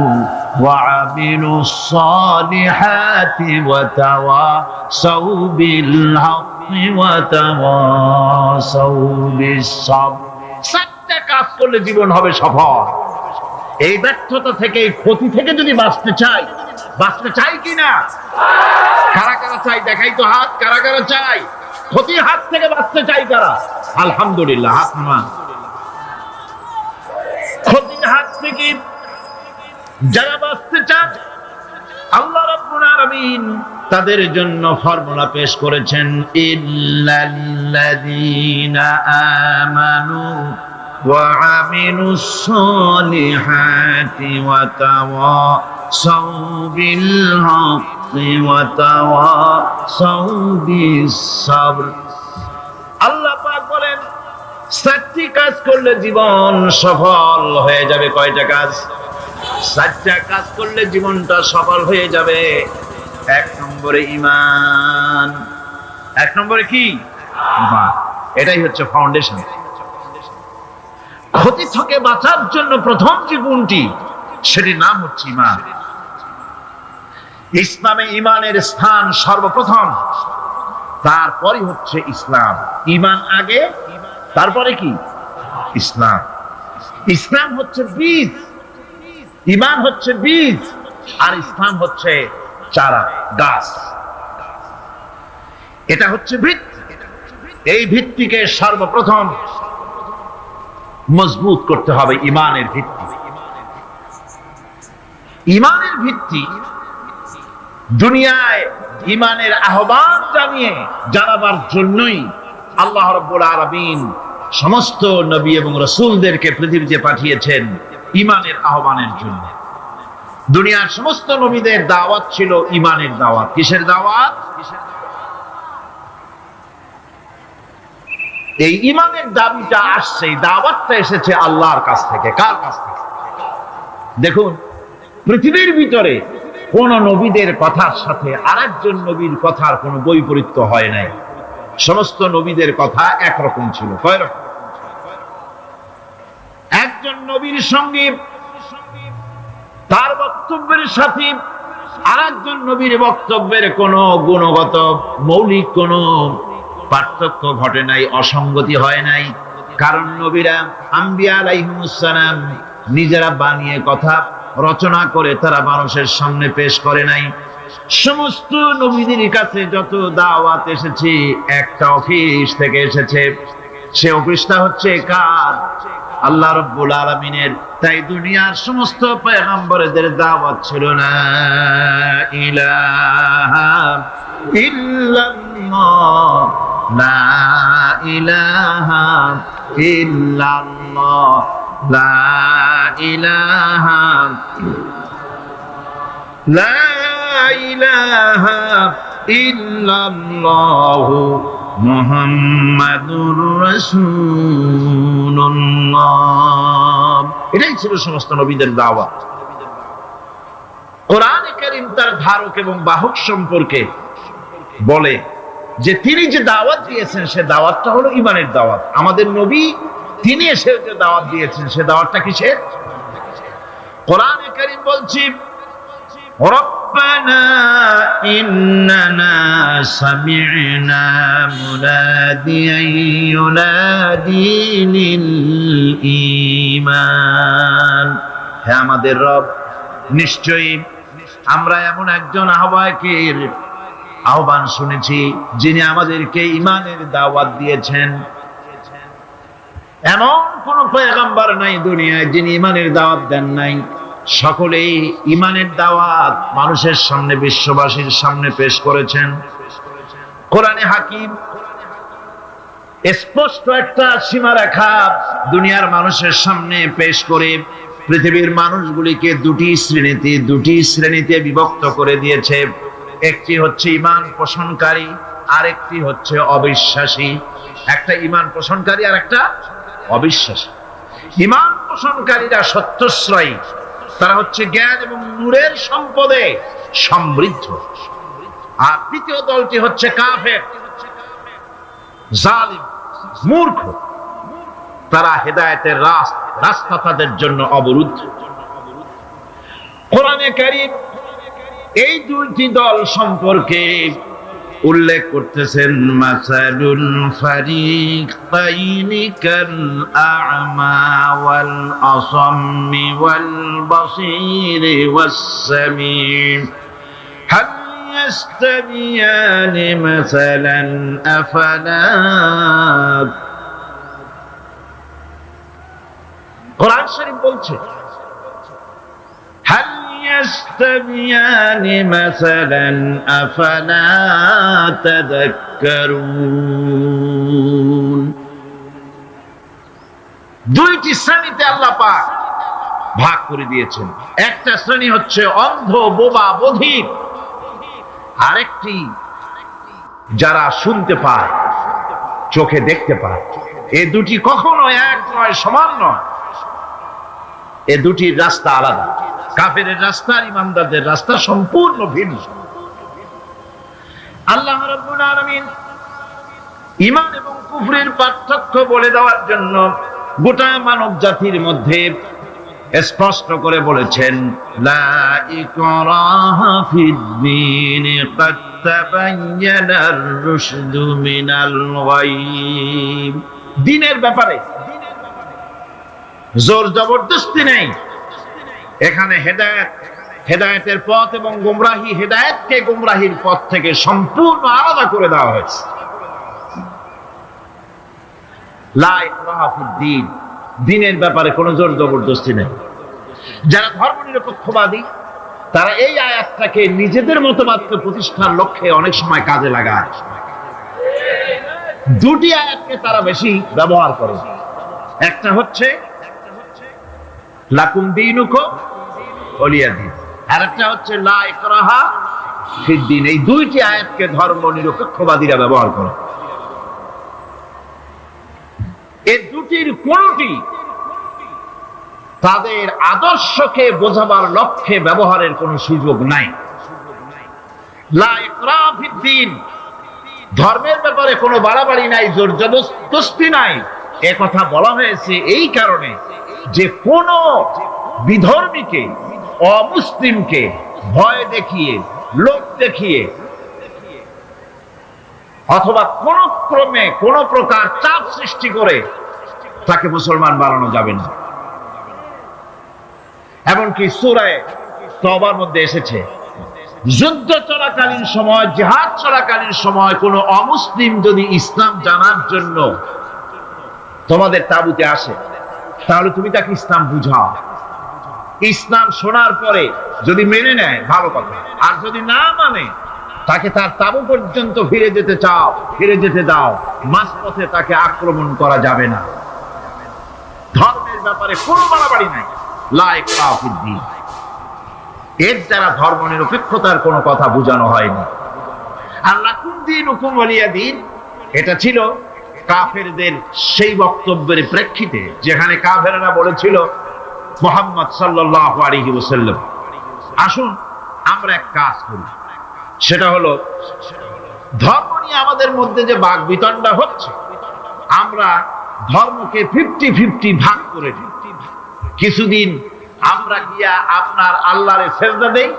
ওয়া আমিলুস সালিহাতি ওয়া তাওয়াসাউ বিল হাক্কি ওয়া তাওয়াসাউ বিস সাবর। চারটা কাজ করলে জীবন হবে সফল। এই ব্যর্থতা থেকে, এই ক্ষতি থেকে যদি বাঁচতে চাই কিনা? কারা কারা চাই? দেখাই তো হাত। কারা কারা চাই? ক্ষতির হাত থেকে বাঁচতে চাই কারা? আলহামদুলিল্লাহ, হাত নামান। ক্ষতির হাত থেকে যারা বাঁচতে চান, আল্লাহ রাব্বুল আলামিন তাদের জন্য ফর্মুলা পেশ করেছেন, ইল্লাল্লাযীনা আমানু ওয়া আমিলুস সালিহাতি ওয়া তাওয়াসাউ বিল হাক্কি ওয়া তাওয়াসাউ বিস সাবর। আল্লাহ পাক বলেন, চারটি কাজ করলে জীবন সফল হয়ে যাবে। কয়টা কাজ? চারটা কাজ করলে জীবনটা সফল হয়ে যাবে। এক নম্বরে ঈমান। এক নম্বরে কি? ঈমান। এটাই হচ্ছে ফাউন্ডেশন। ক্ষতি থেকে বাঁচার জন্য প্রথম যে গুণটি, সেটির নাম হচ্ছে ঈমান। ইসলামে ঈমানের স্থান সর্বপ্রথম, তারপরই হচ্ছে ইসলাম। ঈমান আগে, তারপরে কি? ইসলাম। ইসলাম হচ্ছে বীজ, ঈমান হচ্ছে বীজ, আর ইসলাম হচ্ছে চারা, গাছ। এটা হচ্ছে ভিত্তি। এই ভিত্তিকে সর্বপ্রথম মজবুত করতে হবে। ঈমানের ভিত্তি, ঈমানের ভিত্তি দুনিয়ায় ঈমানের আহ্বান জানাবার জন্যই আল্লাহ রাব্বুল আলামিন সমস্ত নবী এবং রাসূলদেরকে পৃথিবীতে পাঠিয়েছেন ঈমানের আহ্বানের জন্য। দুনিয়ার সমস্ত নবীদের দাওয়াত ছিল ঈমানের দাওয়াত। কিসের দাওয়াত? এই ঈমানের দাবিটা আসছে, দাওয়াতটা এসেছে আল্লাহর কাছ থেকে। কার কাছ থেকে? দেখুন, পৃথিবীর ভিতরে কোন নবীদের কথার সাথে আরেকজন নবীর কথার কোনো বৈপরীত্য হয় নাই। সমস্ত নবীদের কথা একরকম ছিল। কয় রকম? একজন নবীর সঙ্গে তার বক্তব্যের সাথে আরেকজন নবীর বক্তব্যের কোনো গুণগত মৌলিক কোনো পার্থক্য ঘটে নাই, অসঙ্গতি হয় নাই। কারণ নবীরা, আম্বিয়া আলাইহিমুস সালাম, নিজেরা বানিয়ে কথা রচনা করে তারা মানুষের সামনে পেশ করে নাই। সমস্ত নবীদের কাছে যত দাওয়াত এসেছে একটা অফিস থেকে এসেছে। সে অফিসটা হচ্ছে কার? আল্লাহ রাব্বুল আলামিনের। তাই দুনিয়ার সমস্ত পয়গম্বরদের দাওয়াত ছিল লা ইলাহা ইল্লাল্লাহ, লা ইলাহা ইল্লাল্লাহ, লা ইলাহা, লা ইলাহা ইল্লাল্লাহ মুহাম্মাদুর রাসূলুল্লাহ। এটাই ছিল সমস্ত নবীদের দাওয়াত। কোরআনে কারীম তার ধারক এবং বাহক সম্পর্কে বলে যে তিনি যে দাওয়াত দিয়েছেন সে দাওয়াতটা হলো ঈমানের দাওয়াত। আমাদের নবী তিনি এসে যে দাওয়াত দিয়েছেন সে দাওয়াতটা কিসের? কোরআনে কারীম বলছে, রব্বানা ইন্নানা সামি'না মুনাদিয়ান ইউনাদি লিল ঈমান। হে আমাদের রব, নিশ্চয়ই আমরা এমন একজন আহ্বায়কের আহ্বান শুনেছি যিনি আমাদেরকে ঈমানের দাওয়াত দিয়েছেন। এমন কোন পয়গম্বর নাই দুনিয়ায় যিনি ঈমানের দাওয়াত দেন নাই। সকলেই ঈমানের দাওয়াত মানুষের সামনে, বিশ্ববাসীর সামনে পেশ করেছেন। কোরআনে হাকিম স্পষ্ট একটা সীমারেখা দুনিয়ার মানুষের সামনে পেশ করে পৃথিবীর মানুষগুলিকে দুটি শ্রেণীতে বিভক্ত করে দিয়েছে। একটি হচ্ছে ঈমান পোষণকারী, আরেকটি হচ্ছে অবিশ্বাসী। একটা ঈমান পোষণকারী আর একটা অবিশ্বাসী। ঈমান পোষণকারীরা সত্যশ্রয়ী, তারা হচ্ছে জ্ঞান এবং নূরের সম্পদে সমৃদ্ধ। আর দ্বিতীয় দলটি হচ্ছে কাফের, জালিম, মূর্খ। তারা হেদায়েতের রাস্তা তাদের জন্য অবরুদ্ধ। কোরআনে কারীম এই দুইটি দল সম্পর্কে উল্লেখ করতেছেন, মাসালুল ফারিকাইনি কাল আ'মা ওয়াল আসাম্মি ওয়াল বাসীরি ওয়াস সামিঈ হাল ইয়াস্তাবিয়ানি মাসালান আফালা। কোরআন শরীফ বলছে, হাল ইয়াস্তাবিয়ানি মাসালান আফালা তাযাক্কারুন। দুইটি শ্রেণীতে আল্লাহ পাক ভাগ করে দিয়েছেন। একটা শ্রেণী হচ্ছে অন্ধ, বোবা, বধির। আরেকটি যারা শুনতে পায়, চোখে দেখতে পায়। এই দুটি কখনো এক নয়, সমান নয়। এ দুটির রাস্তা আলাদা। কাফেরের রাস্তা আর ইমানদারদের রাস্তা সম্পূর্ণ ভিন্ন। আল্লাহ রাব্বুল আলামিন ঈমান এবং কুফরের পার্থক্য বলে দেওয়ার জন্য গোটা মানব জাতির মধ্যে স্পষ্ট করে বলেছেন, লা ইকরাহা ফিদ-দীন ক্বাদ তাবায়্যানার রুশদু মিনাল গায়ব দিনের ব্যাপারে জোর জবরদস্তি নেই। এখানে হেদায়েতের পথ এবং গোমরাহি, হেদায়েতকে গোমরাহির পথ থেকে সম্পূর্ণ আলাদা করে দেওয়া হয়েছে। লা ইকরাহা ফিদ্দীন, দিনের ব্যাপারে কোনো জোর জবরদস্তি নেই। যারা ধর্মনিরপেক্ষবাদী তারা এই আয়াতটাকে নিজেদের মতবাদকে প্রতিষ্ঠার লক্ষ্যে অনেক সময় কাজে লাগায়। দুটি আয়াতকে তারা বেশি ব্যবহার করে। একটা হচ্ছে লাকুম দীনুকুম ওয়ালিয়া দীন, আর একটা হচ্ছে লা ইকরাহা ফিদ্দীন। এই দুইটি আয়াতকে ধর্মনিরপেক্ষবাদীরা ব্যবহার করে। এই দুটির কোনটি তাদের আদর্শকে বোঝাবার লক্ষ্যে ব্যবহারের কোনো সুযোগ নাই। লা ইকরাহা ফিদ্দীন, ধর্মের ব্যাপারে কোনো বাড়াবাড়ি নাই, জোর জবরদস্তি নাই। এ কথা বলা হয়েছে এই কারণে যে কোন বিধর্মীকে, অমুসলিমকে ভয় দেখিয়ে, লোভ দেখিয়ে অথবা কোন ক্রমে কোন প্রকার চাপ সৃষ্টি করে তাকে মুসলমান বানানো যাবে না। এমনকি সূরা তওবার মধ্যে এসেছে, যুদ্ধ চলাকালীন সময়, জিহাদ চলাকালীন সময় কোন অমুসলিম যদি ইসলাম জানার জন্য তোমাদের তাঁবুতে আসে, তাহলে তুমি তাকে ইসলাম বুঝাও। ইসলাম শোনার পরে যদি মেনে নেয় ভালো কথা, আর যদি না মানে তাকে তার তাঁবু পর্যন্ত ফিরে যেতে চাও, ফিরে যেতে দাও। মাঝপথে তাকে আক্রমণ করা যাবে না। ধর্মের ব্যাপারে কোনো বাড়াবাড়ি নাই। লা ইকরাহা ফিদ্দীন, এর দ্বারা ধর্মনিরপেক্ষতার কোনো কথা বোঝানো হয়নি। আর লাকুম দীনুকুম ওয়ালিয়া দীন, এটা ছিল কাফেরদের সেই বক্তব্যের প্রেক্ষিতে যেখানে কাফেররা বলেছিল মুহাম্মদ সাল্লাল্লাহু আলাইহি ওয়াসাল্লাম, আসুন আমরা এক কাজ করি, সেটা হলো ধর্ম নিয়ে আমাদের মধ্যে যে বাকবিতণ্ডা হচ্ছে, আমরা ধর্মকে 50-50 ভাগ করে দিই। কিছুদিন আমরা গিয়া আপনার আল্লাহরে সেজদা দেই,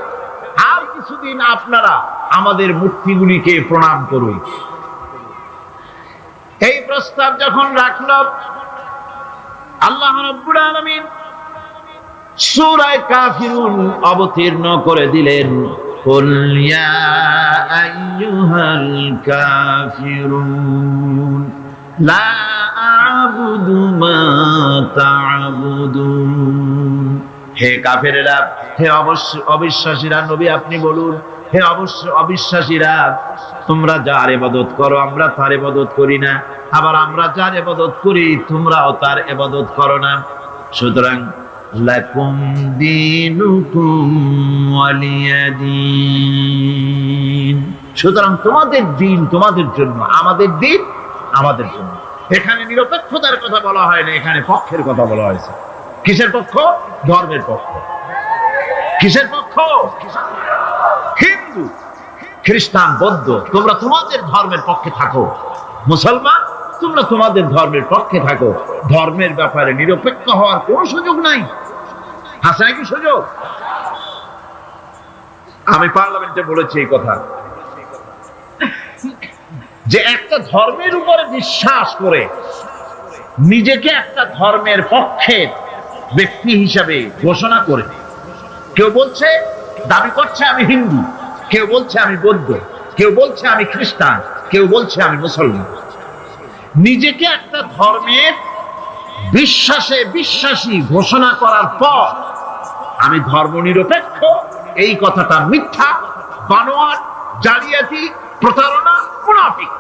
আর কিছুদিন আপনারা আমাদের মূর্তিগুলিকে প্রণাম করুন। এই প্রস্তাব যখন রাখল, আল্লাহ রাব্বুল আলামিন সূরা কাফিরুন অবতীর্ণ করে দিলেন, কুল ইয়া আইয়ুহাল কাফিরুন লা আ'বুদু মা তা'বুদুন। হে কাফেরেরা, হে অবিশ্বাসীরা, নবী আপনি বলুন, হে অবিশ্বাসীরা, তোমরা যার ইবাদত করো আমরা তার ইবাদত করি না, আবার আমরা যার ইবাদত করি তোমরাও তার ইবাদত করো না। সুতরাং লাকুম দীনুকুম ওয়ালিয়া দীন, সুতরাং তোমাদের দিন তোমাদের জন্য, আমাদের দিন আমাদের জন্য। এখানে নিরপেক্ষতার কথা বলা হয় না, এখানে পক্ষের কথা বলা হয়েছে। কিসের পক্ষ? ধর্মের পক্ষ। কিসের পক্ষ? হিন্দু, খ্রিস্টান, বৌদ্ধ, তোমরা তোমাদের ধর্মের পক্ষে থাকো। মুসলমান, তোমরা তোমাদের ধর্মের পক্ষে থাকো। ধর্মের ব্যাপারে নিরপেক্ষ হওয়ার কোনো সুযোগ নাই। আছে নাকি সুযোগ? আমি পার্লামেন্টে বলেছি এই কথা, যে একটা ধর্মের উপরে বিশ্বাস করে নিজেকে একটা ধর্মের পক্ষের ব্যক্তি হিসাবে ঘোষণা করে, কেউ বলছে, দাবি করছে আমি হিন্দু, কেউ বলছে আমি বৌদ্ধ, কেউ বলছে আমি খ্রিস্টান, কেউ বলছে আমি মুসলমান। নিজেকে একটা ধর্মের বিশ্বাসী ঘোষণা করার পর আমি ধর্মনিরপেক্ষ, এই কথাটা মিথ্যা, বানোয়াট, জালিয়াতি, প্রতারণা, মুনাফিক।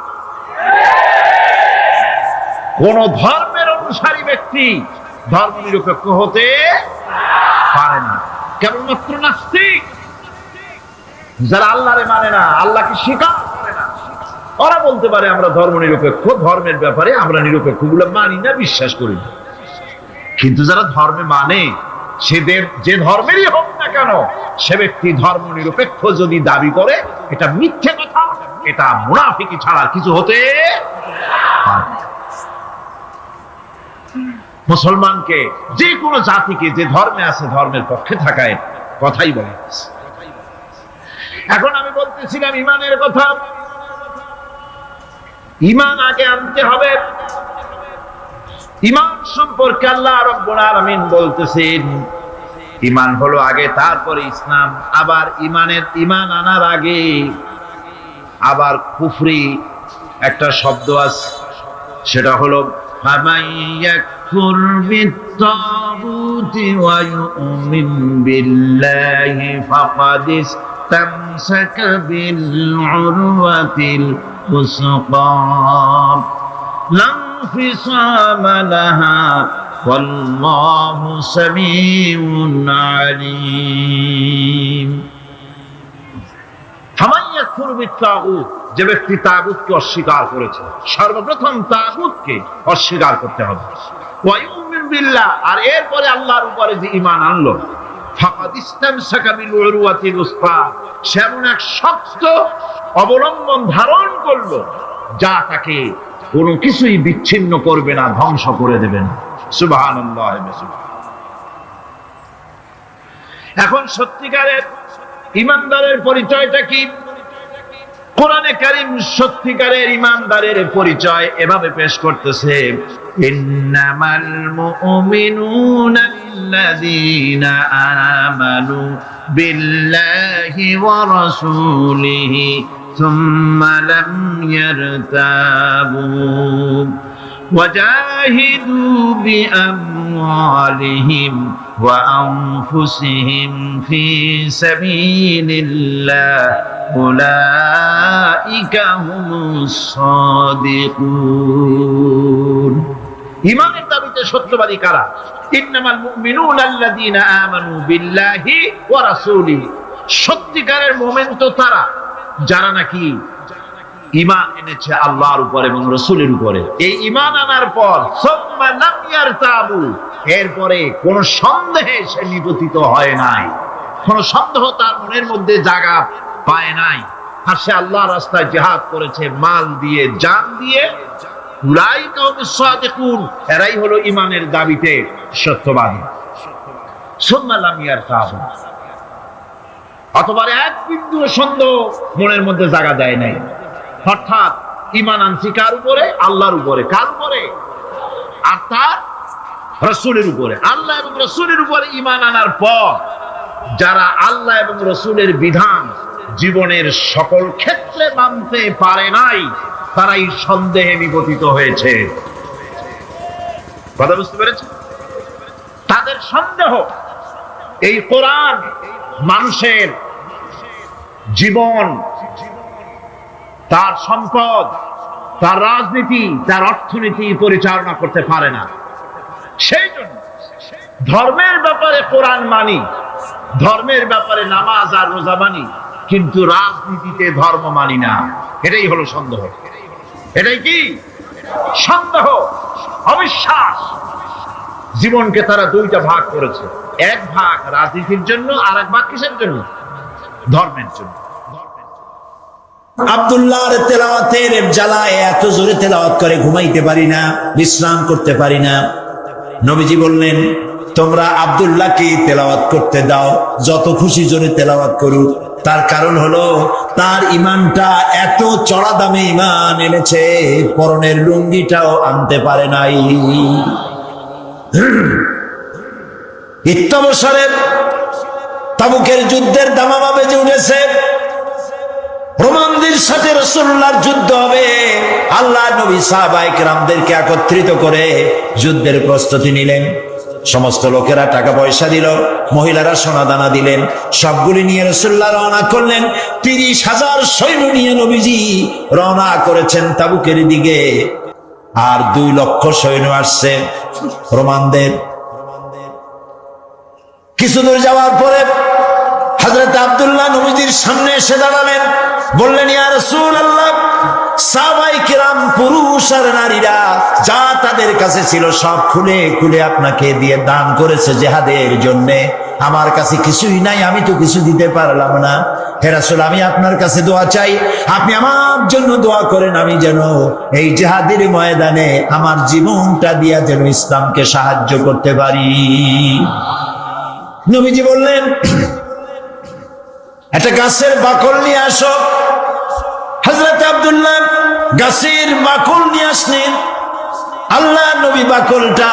কোন ধর্মের অনুসারী ব্যক্তি ধর্মনিরপেক্ষ হতে পারে না। কেবলমাত্র নাস্তিক, যারা আল্লাহরে মানে না, আল্লাহকে স্বীকার করে না, ওরা বলতে পারে আমরা ধর্মনিরপেক্ষ, ধর্মের ব্যাপারে আমরা নিরপেক্ষ, গুলো মানি না, বিশ্বাস করি না। কিন্তু যারা ধর্মে মানে, সে যে ধর্মেরই হোক না কেন, সে ব্যক্তি ধর্মনিরপেক্ষ যদি দাবি করে, এটা মিথ্যে কথা, এটা মুনাফিকি ছাড়া কিছু হতে পারে না। মুসলমানকে, যে কোনো জাতিকে যে ধর্মে আছে ধর্মের পক্ষে থাকায় কথাই বলা হয়েছে। এখন আমি বলতেছিলাম ইমানের কথা। ইমান আগে আনতে হবে, ঈমান সম্পর্কে আল্লাহ রাব্বুল আলামিন বলতেছেন ঈমান হলো আগে, তারপরে ইসলাম। আবার ঈমান আনার আগে আবার কুফরি একটা শব্দ আছে, সেটা হলো ফামান ইয়াকফুর বিত-তাগুতি ওয়া ইউমিন বিল্লাহি ফাকাদ ইসতামসাকা বিল উরওয়াতিল উসকা লা ইনফিসামা লাহা ওয়াল্লাহু সামিউন আলীম। ফামান ইয়াকফুর বিত-তাগুত, যে ব্যক্তি তাগুতকে অস্বীকার করেছে, সর্বপ্রথম তাগুতকে অস্বীকার করতে হবে। ওয়া ইউমিন বিল্লাহ, আর এরপরে আল্লাহর উপরে যে ঈমান আনলো, ফাকাদ ইসতামসাকা বিল উরওয়াতিল উসকা, সে এমন এক শক্ত অবলম্বন ধারণ করলো যা তাকে কোনো কিছুই বিচ্ছিন্ন করবে না, ধ্বংস করে দেবে না। সুবহানাল্লাহ। এখন সত্যিকারের ঈমানদারের পরিচয়টা কি? কোরআনে কারীম সত্যিকারের ঈমানদারের পরিচয় এভাবে পেশ করতেছে, ইন্নামাল মুমিনুনা আল্লাযীনা আমানু বিল্লাহি ওয়া রাসূলিহি সুম্মা লাম ইয়ারতাবু وجاهدوا بأموالهم وأنفسهم في سبيل الله أولئك هم الصادقون। ঈমানের দাবিতে সত্যবাদী কারা? ইন্নামাল মুমিনুনা আল্লাযীনা আমানু বিল্লাহি ওয়া রাসূলিহি, সত্যিকারের মুমিন তো তারা যারা নাকি ঈমান এনেছে আল্লাহর উপর এবং রাসূলের উপরে। এই ঈমান আনার পর সুম্মা লাম ইয়ারতাবু, এরপরে কোন সন্দেহে সে নিপতিত হয় নাই, কোন সন্দেহ তার মনের মধ্যে জায়গা পায় নাই, আর সে আল্লাহর রাস্তায় জিহাদ করেছে মাল দিয়ে, জান দিয়ে। উলাইকা হুমুস সাদিকুন, এরাই হলো ঈমানের দাবিতে সত্যবাদী। সুম্মা লাম ইয়ারতাবু, অথবা এক বিন্দু সন্দেহ মনের মধ্যে জায়গা দেয় নাই, অর্থাৎ ঈমান আনছি কার উপরে? আল্লাহর উপরে। কার উপরে? আর তার রাসূলের উপরে। আল্লাহ এবং রাসূলের উপরে ঈমান আনার পর যারা আল্লাহ এবং রাসূলের বিধান জীবনের সকল ক্ষেত্রে মানতে পারে নাই, তারাই সন্দেহে নিপতিত হয়েছে। কথা বুঝতে পেরেছেন? তাদের সন্দেহ এই কোরআন মানুষের জীবন, তার সম্পদ, তার রাজনীতি, তার অর্থনীতি পরিচালনা করতে পারে না। সেই জন্য ধর্মের ব্যাপারে কোরআন মানি, ধর্মের ব্যাপারে নামাজ আর রোজা মানি, কিন্তু রাজনীতিতে ধর্ম মানি না। এটাই হলো সন্দেহ। এটাই কি? সন্দেহ, অবিশ্বাস। জীবনকে তারা দুইটা ভাগ করেছে, এক ভাগ রাজনীতির জন্য, আর এক ভাগ কিসের জন্য? ধর্মের জন্য। আব্দুল্লাহর তেলাওয়াতের জ্বালায় এত জোরে তেলাওয়াত করে ঘুমাইতে পারি না, বিশ্রাম করতে পারি না। নবীজি বললেন, তোমরা আব্দুল্লাহকে তেলাওয়াত করতে দাও, যত খুশি জোরে তেলাওয়াত করুক। তার কারণ হলো তার ঈমানটা এত চড়া দামে ঈমান এনেছে, পরনের লুঙ্গিটাও আনতে পারে নাই। ইত্যবসরের তাবুকের যুদ্ধের দামামা বেজে উঠেছে, রোমানদের সাথে রাসূলুল্লাহর যুদ্ধ হবে। আল্লাহ নবী সাহাবায়ে কেরামদেরকে একত্রিত করে যুদ্ধের প্রস্তুতি নিলেন। সমস্ত লোকেরা টাকা পয়সা দিল, মহিলারা সোনা দানা দিলেন, সবগুলি নিয়ে রাসূলুল্লাহ রওনা করলেন। 30,000 সৈন্য নিয়ে নবীজি রওনা করেছেন তাবুকের দিকে। আর 2 লক্ষ সৈন্য আসছে রোমানদের। কিছু দূর যাওয়ার পরে হযরত আব্দুল্লাহ নবীজির সামনে এসে দাঁড়ালেন, বললেন, ইয়া রাসূলুল্লাহ, সাহাবায়ে কিরাম পুরুষ আর নারীরা যা তাদের কাছে ছিল সব খুলে খুলে আপনাকে দিয়ে দান করেছে জিহাদের জন্য। আমার কাছে কিছুই নাই, আমি তো কিছু দিতে পারলাম না। হে রাসূল, আমি আপনার কাছে দোয়া চাই, আপনি আমার জন্য দোয়া করেন, আমি যেন এই জিহাদের ময়দানে আমার জীবনটা দিয়া যেন ইসলামকে সাহায্য করতে পারি। নবীজি বললেন, একটা গাছের বাকল নিয়ে আসো। হযরত আব্দুল্লাহ গাছের বাকল নিয়ে আসলেন। আল্লাহ নবী বাকলটা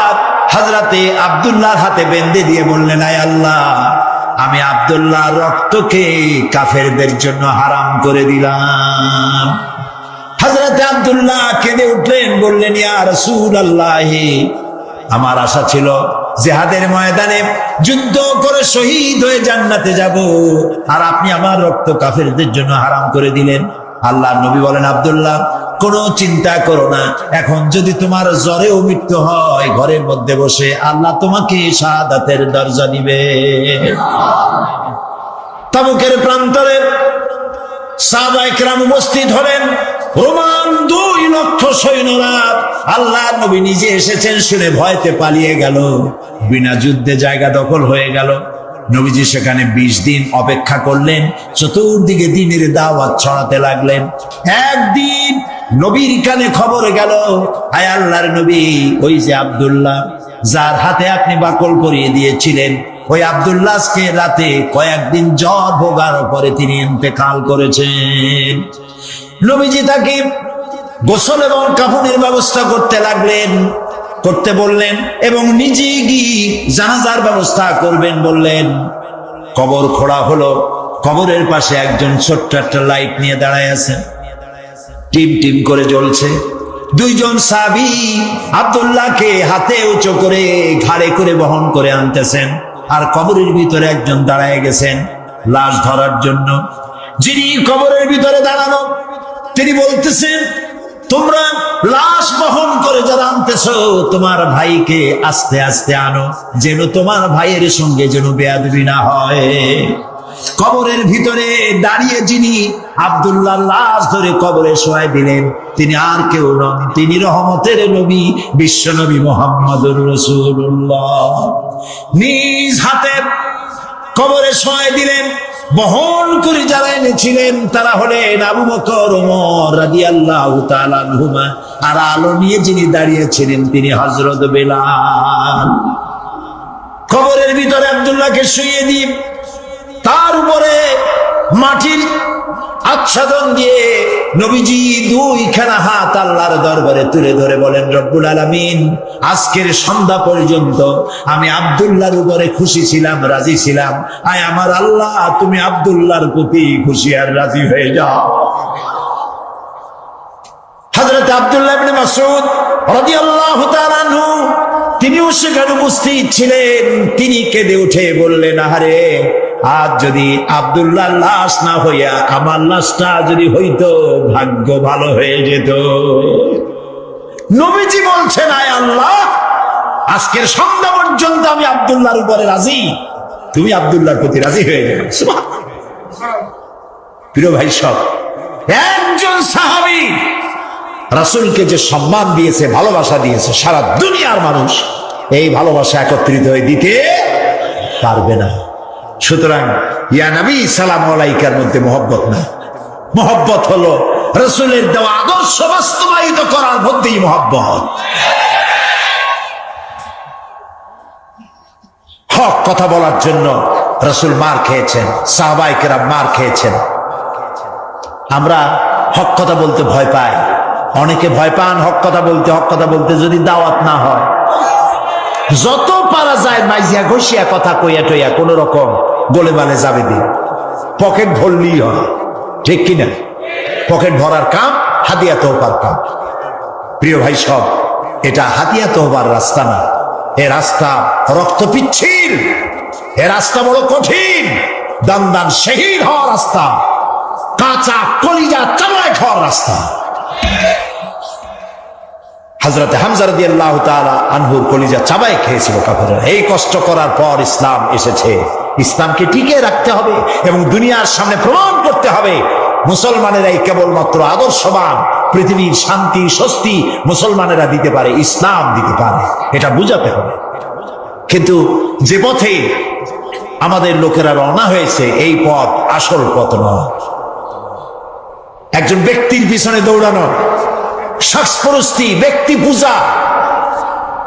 হযরতে আব্দুল্লাহর হাতে বেঁধে দিয়ে বললেন, আয় আল্লাহ, আমি আব্দুল্লাহর রক্তকে কাফেরদের জন্য হারাম করে দিলাম। হযরতে আব্দুল্লাহ কেঁদে উঠলেন, বললেন, ইয়া রাসূলুল্লাহ, আমার আশা ছিল জিহাদের ময়দানে যুদ্ধ করে শহীদ হয়ে জান্নাতে যাব, আর আপনি আমার রক্ত কাফেরদের জন্য হারাম করে দিলেন। আল্লাহর নবী বলেন, আব্দুল্লাহ, কোনো চিন্তা করো না, এখন যদি তোমার জ্বরেও মৃত্যু হয়, ঘরের মধ্যে বসে আল্লাহ তোমাকে শাহাদাতের দরজা দিবে। তাবুকের প্রান্তরে সাহাবায়ে কেরাম উপস্থিত হলেন, রোমান 2 লক্ষ সৈন্যরা। আল্লাহর নবী নিজে এসেছেন শুনে ভয়তে পালিয়ে গেল, বিনা যুদ্ধে জায়গা দখল হয়ে গেল। নবীজি সেখানে 20 দিন অপেক্ষা করলেন, চতুর্দিকে দ্বীনের দাওয়াত ছড়াতে লাগলেন। একদিন নবীর কানে খবর গেল, আয় আল্লাহর নবী, ওই যে আব্দুল্লাহ যার হাতে আপনি বাকল পরিয়ে দিয়েছিলেন, ওই আব্দুল্লাহ আজকে রাতে কয়েকদিন জ্বর ভোগার পরে তিনি ইন্তেকাল করেছেন। নবীজি তাকে গোসল এবং কাফনের ব্যবস্থা করতে লাগলেন, করতে বললেন, এবং নিজে গিয়ে জানাজার ব্যবস্থা করবেন বললেন। কবর খোঁড়া হলো, কবরের পাশে একজন ছোট্ট একটা লাইট নিয়ে দাঁড়ায় আছে, টিম টিম করে জ্বলছে। 2 জন সাহাবী আব্দুল্লাহকে হাতে উঁচু করে ঘাড়ে করে বহন করে আনতেছেন, আর কবরের ভিতরে একজন দাঁড়ায় গেছেন লাশ ধরার জন্য। যিনি কবরের ভিতরে দাঁড়ানো, তিনি বলতেছেন, তোমরা লাশ বহন করে যারা আনতেছো, তোমার ভাইকে আস্তে আস্তে আনো, যেন তোমার ভাইয়ের সঙ্গে যেন বেয়াদবি না হয়। কবরের ভিতরে দাঁড়িয়ে যিনি আব্দুল্লাহর লাশ ধরে কবরে শোয়াই দিলেন, তিনি আর কেউ নন, তিনি রহমতের নবী, বিশ্ব নবী মুহাম্মদুর রাসূলুল্লাহ। নিজ হাতে কবরে শোয়াই দিলেন। বহন করে যারা এনেছিলেন তারা হলেন আবু বকর, ওমর রাদিয়াল্লাহু তাআলা আনহুমা, আর আলো নিয়ে যিনি দাঁড়িয়েছিলেন তিনি হযরত বেলাল। কবরের ভিতরে আব্দুল্লাহকে শুইয়ে দিয়ে তার উপরে মাটির আচ্ছাদন দিয়ে নবীজি 2খানা হাত আল্লাহর দরবারে তুলে ধরে বলেন, রব্বুল আলামিন, আজকের সন্ধ্যা পর্যন্ত আমি আব্দুল্লাহর উপরে খুশি ছিলাম, রাজি ছিলাম, আয় আমার আল্লাহ, তুমি আব্দুল্লাহর প্রতি খুশি আর রাজি হয়ে যাও। হযরত আব্দুল্লাহ ইবনে মাসউদ রাদিয়াল্লাহু তাআলা আনহু তিনিও সেখানে উপস্থিত ছিলেন। তিনি কেঁদে উঠে বললেন, আহারে, আজ যদি আব্দুল্লাহর লাশ না হইয়া আমার লাশটা যদি হইতো, ভাগ্য ভালো হয়ে যেত। নবীজি বলছেন, আয় আল্লাহ, আজকের সন্ধ্যা পর্যন্ত আমি আব্দুল্লাহর উপরে রাজি, তুমি আব্দুল্লাহর প্রতি রাজি হয়ে যাবে। প্রিয় ভাই সব, একজন সাহাবী রাসূলকে যে সম্মান দিয়েছে, ভালোবাসা দিয়েছে, সারা দুনিয়ার মানুষ এই ভালোবাসা একত্রিত হয়ে দিতে পারবে না। সুতরাং ইয়া নবী সালাম আলাইকার মধ্যে মহব্বত না, মহব্বত হলো রাসূলের দেওয়া আদর্শ বাস্তবায়িত করার মধ্যেই মহব্বত। হক কথা বলার জন্য রাসূল মার খেয়েছেন, সাহাবায়ে কেরাম মার খেয়েছেন। আমরা হক কথা বলতে ভয় পাই, অনেকে ভয় পান হক কথা বলতে যদি দাওয়াত না হয়। যত পারা যায় মাইজিয়া ঘষিয়া কথা কইয়া টইয়া কোন রকম বলে মানে যাবে দিন, পকেট ভরলেই হয়, ঠিক কিনা? পকেট ভরার কাম হাদিয়া তওবার কাম। প্রিয় ভাই সব, এটা হাদিয়া তওবার রাস্তা না, এ রাস্তা রক্ত পিচ্ছিল, এ রাস্তা বড় কঠিন, দান দান শহীদ হওয়ার রাস্তা, কাঁচা কলিজা চামড়ায় খাওয়ার রাস্তা। হযরত হামজা রাদিয়াল্লাহু তাআলা আনহুর কলিজা চাবায় খেয়েছিল কাফেররা। এই কষ্ট করার পর ইসলাম এসেছে। ইসলামকে টিকিয়ে রাখতে হবে এবং দুনিয়ার সামনে প্রমাণ করতে হবে মুসলমানেরাই কেবলমাত্র আদর্শবান, পৃথিবীর শান্তি স্বস্তি মুসলমানেরা দিতে পারে, ইসলাম দিতে পারে, এটা বুঝাতে হবে। কিন্তু যে পথে আমাদের লোকেরা রওনা হয়েছে, এই পথ আসল পথ নয়। একজন ব্যক্তির পিছনে দৌড়ানো, শাস্ত্রস্তি, ব্যক্তি পূজা,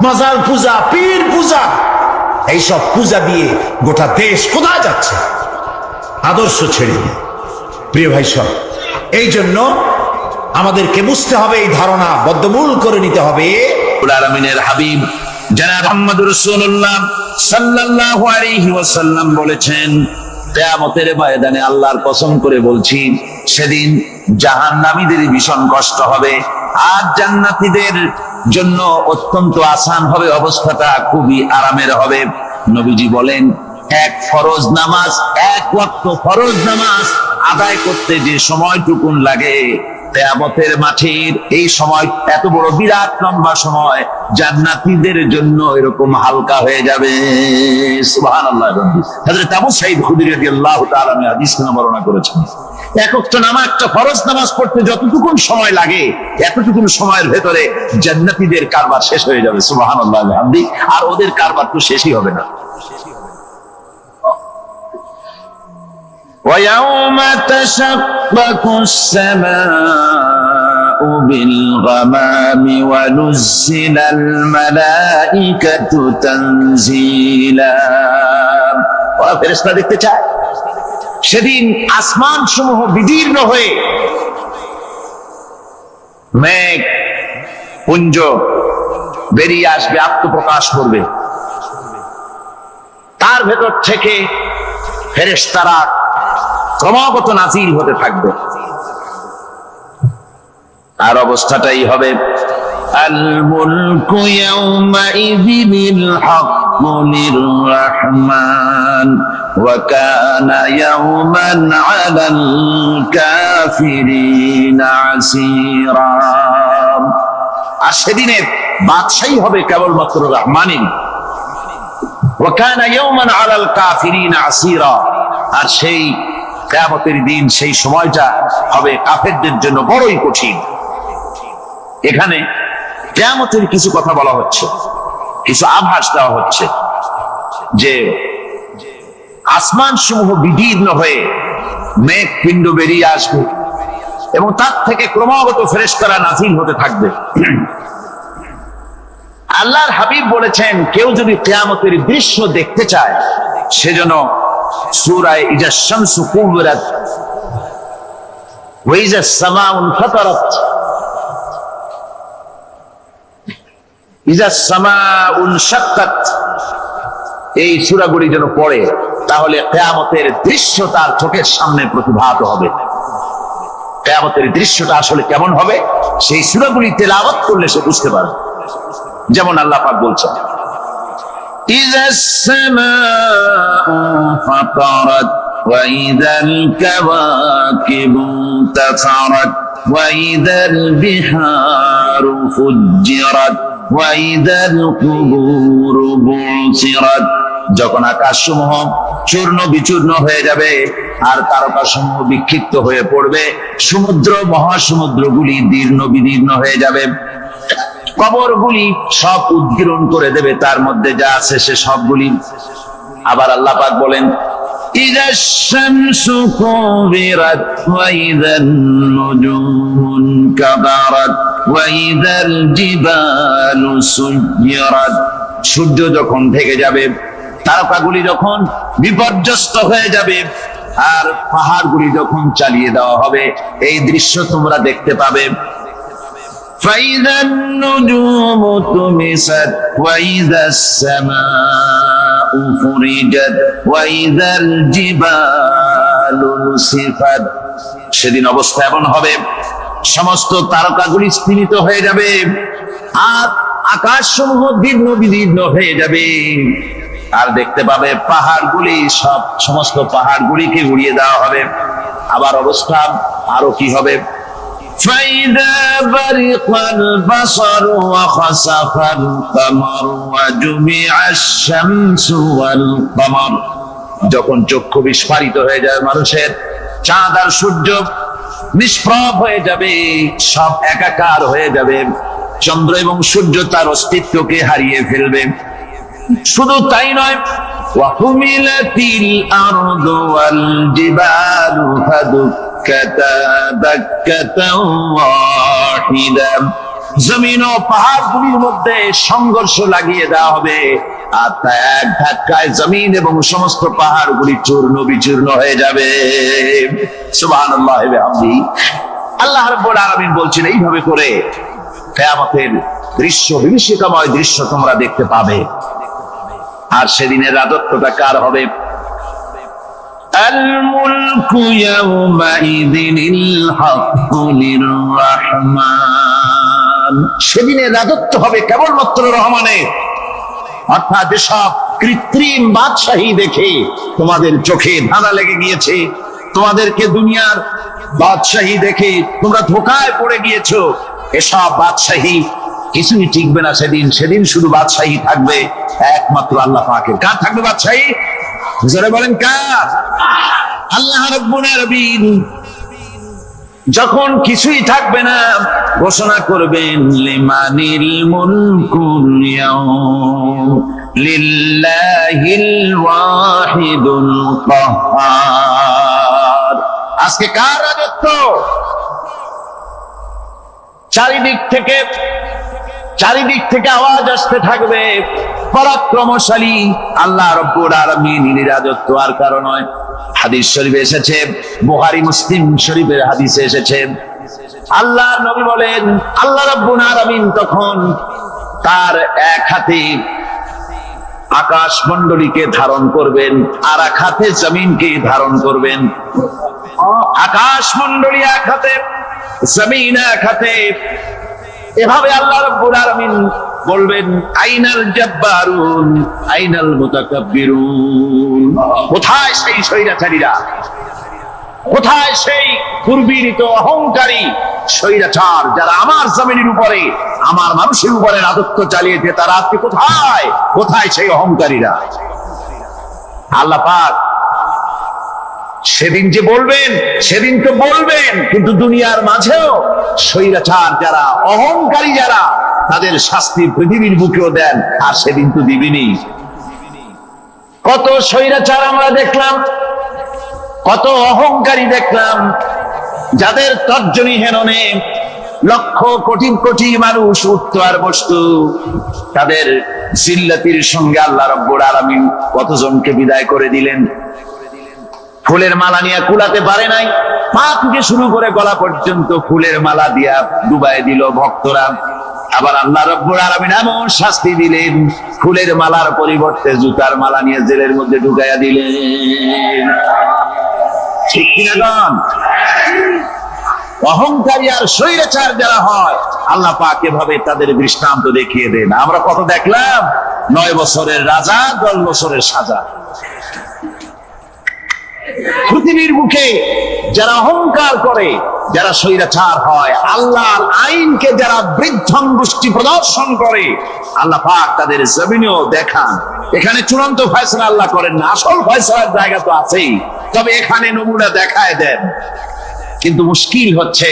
মাজার পূজা, পীর পূজা, এইসব পূজা দিয়ে গোটা দেশ কোথায় যাচ্ছে? আদর্শ ছেড়ে। প্রিয় ভাই সব, এই জন্য আমাদেরকে বুঝতে হবে, এই ধারণা বদ্ধমূল করে নিতে হবে, রব্বুল আলামিনের হাবিব জনাব মুহাম্মদুর রাসূলুল্লাহ সাল্লাল্লাহু আলাইহি ওয়াসাল্লাম বলেছেন, কিয়ামতের ময়দানে আল্লাহর কসম করে বলছি, সেদিন জাহান্নামীদের ভীষণ কষ্ট হবে, আর জান্নাতীদের জন্য অত্যন্ত আসান হবে, অবস্থাটা খুবই আরামের হবে। নবীজি বলেন, এক ফরজ নামাজ, এক ওয়াক্ত ফরজ নামাজ আদায় করতে যে সময়টুকুন লাগে, কিয়ামতের মাঠের এই সময়, এত বড় বিরাট লম্বা সময়, জান্নাতীদের জন্য এরকম হালকা হয়ে যাবে। সুবহানাল্লাহ। হযরত আবু সাঈদ খুদরী রাদিয়াল্লাহু তাআলা হাদিস বর্ণনা করেছেন, এক ওয়াক্ত নামাজ, একটা ফরজ নামাজ পড়তে যতটুকুন সময় লাগে, এতটুকুন সময়ের ভেতরে জান্নাতীদের কারবার শেষ হয়ে যাবে। সুবহানাল্লাহ। আর ওদের কারবার তো শেষই হবে না। ويوم تشقق السماء بالغمام ونزل الملائكة تنزيلا। ওরা ফেরেশতা দেখতে চায়, সেদিন আসমান সমূহ বিদীর্ণ হয়ে মেঘ পুঞ্জ বেরিয়ে আসবে, আত্মপ্রকাশ করবে, তার ভেতর থেকে ফেরেশতারা ক্রমাগত নাজিল হতে থাকবে। আর অবস্থাটাই হবে, আল মুলকু ইয়াউমাইযিল হাক্কু লির-রাহমান ওয়া কানা ইয়াওমান আলাল কাফিরিনা আসীরা। আর সেদিনে বাদশাহী হবে কেবলমাত্র রহমানের। ওয়া কানা ইয়াওমান আলাল কাফিরিনা আসীরা। আর সেই কিয়ামতের দিন, সেই সময়টা হবে কাফেরদের জন্য বড়ই কঠিন। এখানে কিয়ামতের কিছু কথা বলা হচ্ছে, কিছু আভাস দেওয়া হচ্ছে যে আসমান সমূহ বিদীর্ণ হয়ে মেঘ পিণ্ড বেরিয়ে আসবে এবং তার থেকে ক্রমাগত ফেরেশতারা নাযিল হতে থাকবে। আল্লাহর হাবিব বলেছেন, কেউ যদি কিয়ামতের দৃশ্য দেখতে চায়, সেজন্য সূরা ইজা শামসু কুবিরাত ওয়া ইজা সামাউ ফাতারাত, ইজা সামাউ শাক্কাত, এই সূরাগুলি যেন পড়ে, তাহলে কিয়ামতের দৃশ্য তার চোখের সামনে প্রতিভাত হবে। কিয়ামতের দৃশ্যটা আসলে কেমন হবে, সেই সূরাগুলি তেলাওয়াত করলে সে বুঝতে পারবে। যেমন আল্লাহ পাক বলছেন, إذا السماء فطرت وإذا الكواكب انتثرت وإذا البحار فجرت وإذا القبور بعثرت। যখন আকাশসমূহ চূর্ণ বিচূর্ণ হয়ে যাবে আর তারকাসমূহ বিক্ষিপ্ত হয়ে পড়বে, সমুদ্র মহাসমুদ্রগুলি দীর্ণ বিদীর্ণ হয়ে যাবে, কবরগুলি সব উদ্গীরণ করে দেবে, তার মধ্যে যা আছে সে সবগুলি। আবার আল্লাহ পাক বলেন, ইযা শামসু কুবিরাত ওয়া ইযান নুজুমুন কাদারাত ওয়া ইযাল জিবালু সুয়িরাত। সূর্য যখন ঢেকে যাবে, তারকাগুলি যখন বিপর্যস্ত হয়ে যাবে, আর পাহাড়গুলি যখন চালিয়ে দেওয়া হবে, এই দৃশ্য তোমরা দেখতে পাবে। فإذا النجوم طمست وإذا السماء فرجت وإذا الجبال نسفت। সেদিন অবস্থা এমন হবে, সমস্ত তারকাগুলি স্তিমিত হয়ে যাবে আর আকাশ সমূহ দীর্ণ বিদীর্ণ হয়ে যাবে, আর দেখতে পাবে পাহাড়গুলি, সমস্ত পাহাড়গুলিকে উড়িয়ে দেওয়া হবে। আবার অবস্থা আরো কি হবে, فإذا برق البصر وخسف القمر وجمع الشمس والقمر। যখন চক্ষু বিস্ফারিত হয়ে যাবে মানুষের, চাঁদ আর সূর্য নিষ্প্রভ হয়ে যাবে, সব একাকার হয়ে যাবে, চন্দ্র এবং সূর্য তার অস্তিত্বকে হারিয়ে ফেলবে। শুধু তাই নয়, ওয়াহুমিলাতিল আরদু ওয়াল জিবালু ফাদুক্কাতা দাক্কাতাও ওয়াহিদা। জমিন ও পাহাড়গুলির মধ্যে সংঘর্ষ লাগিয়ে দেওয়া হবে, আর তা এক ধাক্কায় জমিন এবং সমস্ত পাহাড়গুলি চূর্ণ বিচূর্ণ হয়ে যাবে। সুবহানাল্লাহি ওয়া বিহামদিহি। আল্লাহ রাব্বুল আলামিন বলছেন, এইভাবে করে কিয়ামতের দৃশ্য, বিভীষিকাময় দৃশ্য তোমরা দেখতে পাবে। আর সেদিনের রাজত্বটা কার হবে? আল মুলকু ইয়াউমাইযিনিল হাক্কু লির-রাহমান। সেদিনের রাজত্ব হবে কেবলমাত্র রহমানের। অর্থাৎ যেসব কৃত্রিম বাদশাহী দেখে তোমাদের চোখে ধাঁধা লেগে গিয়েছে, তোমাদেরকে দুনিয়ার বাদশাহী দেখে তোমরা ধোঁকায় পড়ে গিয়েছো, এসব বাদশাহী কিছুই টিকবে না সেদিন। সেদিন শুধু বাদশাহী থাকবে একমাত্র আল্লাহ পাকের। কার থাকবে বাদশাহী? জোরে বলেন কার? আল্লাহ রাব্বুল আলামিন যখন কিছুই থাকবে না ঘোষণা করবেন লিমানিল মুলকুল ইয়াউম লিল্লাহিল ওয়াহিদুল কাহ্হার। আজকে কার রাজত্ব? চারিদিক থেকে আওয়াজ আসতে থাকবে পরাক্রমশালী আল্লাহ রাব্বুল আলামিনের রাজত্ব। আর কারণ নয়, হাদিস শরীফে এসেছে, বুখারী মুসলিম শরীফের হাদিসে এসেছে, আল্লাহর নবী বলেন আল্লাহ রাব্বুল আলামিন তখন তার এক হাতে আকাশ মণ্ডলীকে ধারণ করবেন, আর এক হাতে জমিনকে ধারণ করবেন। আকাশ মণ্ডলী এক হাতে, জমিন এক হাতে। এভাবে আল্লাহ রাব্বুল আলামিন বলবেন আইনাল জাব্বারুন আইনাল মুতাকাব্বিরুন। কোথায় সেই স্বৈরাচারীরা? কোথায় সেই কুর্বিরিত অহংকারী স্বৈরাচার যারা আমার জমিনের উপরে, আমার মানুষের উপরে রাজত্ব চালিয়েছে? তারা আজকে কোথায়? কোথায় সেই অহংকারীরা? আল্লাহ পাক সেদিন যে বলবেন, সেদিন তো বলবেন, কিন্তু দুনিয়ার মাঝেও স্বৈরাচার যারা, অহংকারী যারা, তাদের শাস্তি পৃথিবীর বুকেও দেন। আর সেদিন তো দিবেনই। কত স্বৈরাচার আমরা দেখলাম, কত অহংকারী দেখলাম, যাদের তর্জনী হেননে লক্ষ কোটি কোটি মানুষ উঠতো আর বসতো। তাদের জিল্লাতির সঙ্গে আল্লাহ রাব্বুল আলামিন কতজনকে বিদায় করে দিলেন। ফুলের মালা নিয়ে কুলাতে পারে নাই, পা থেকে শুরু করে গলা পর্যন্ত ফুলের মালা দিয়া ডুবাই দিল ভক্তরা। আবার আল্লাহ রাব্বুল আলামিন এমন শাস্তি দিলেন, ফুলের মালার পরিবর্তে জুতার মালা নিয়ে জেলের মধ্যে ঢুকাইয়া দিলেন। ঠিক কিনা গান? অহংকারী আর স্বৈরাচার যারা হয়, আল্লাহ পাক এভাবে তাদের দৃষ্টান্ত দেখিয়ে দেন। আমরা কত দেখলাম, 9 বছরের রাজা, 10 বছরের সাজা। পৃথিবীর মুখে যারা অহংকার করে, যারা স্বৈরাচার হয়, আল্লাহর আইনকে যারা বৃদ্ধঙ্গুষ্টি প্রদর্শন করে, আল্লাহ পাক তাদের জমিনেও দেখান। এখানে চূড়ান্ত ফয়সালা আল্লাহ করেন না, আসল ফয়সালার জায়গা তো আছেই, তবে এখানে নমুনা দেখায় দেন। কিন্তু মুশকিল হচ্ছে,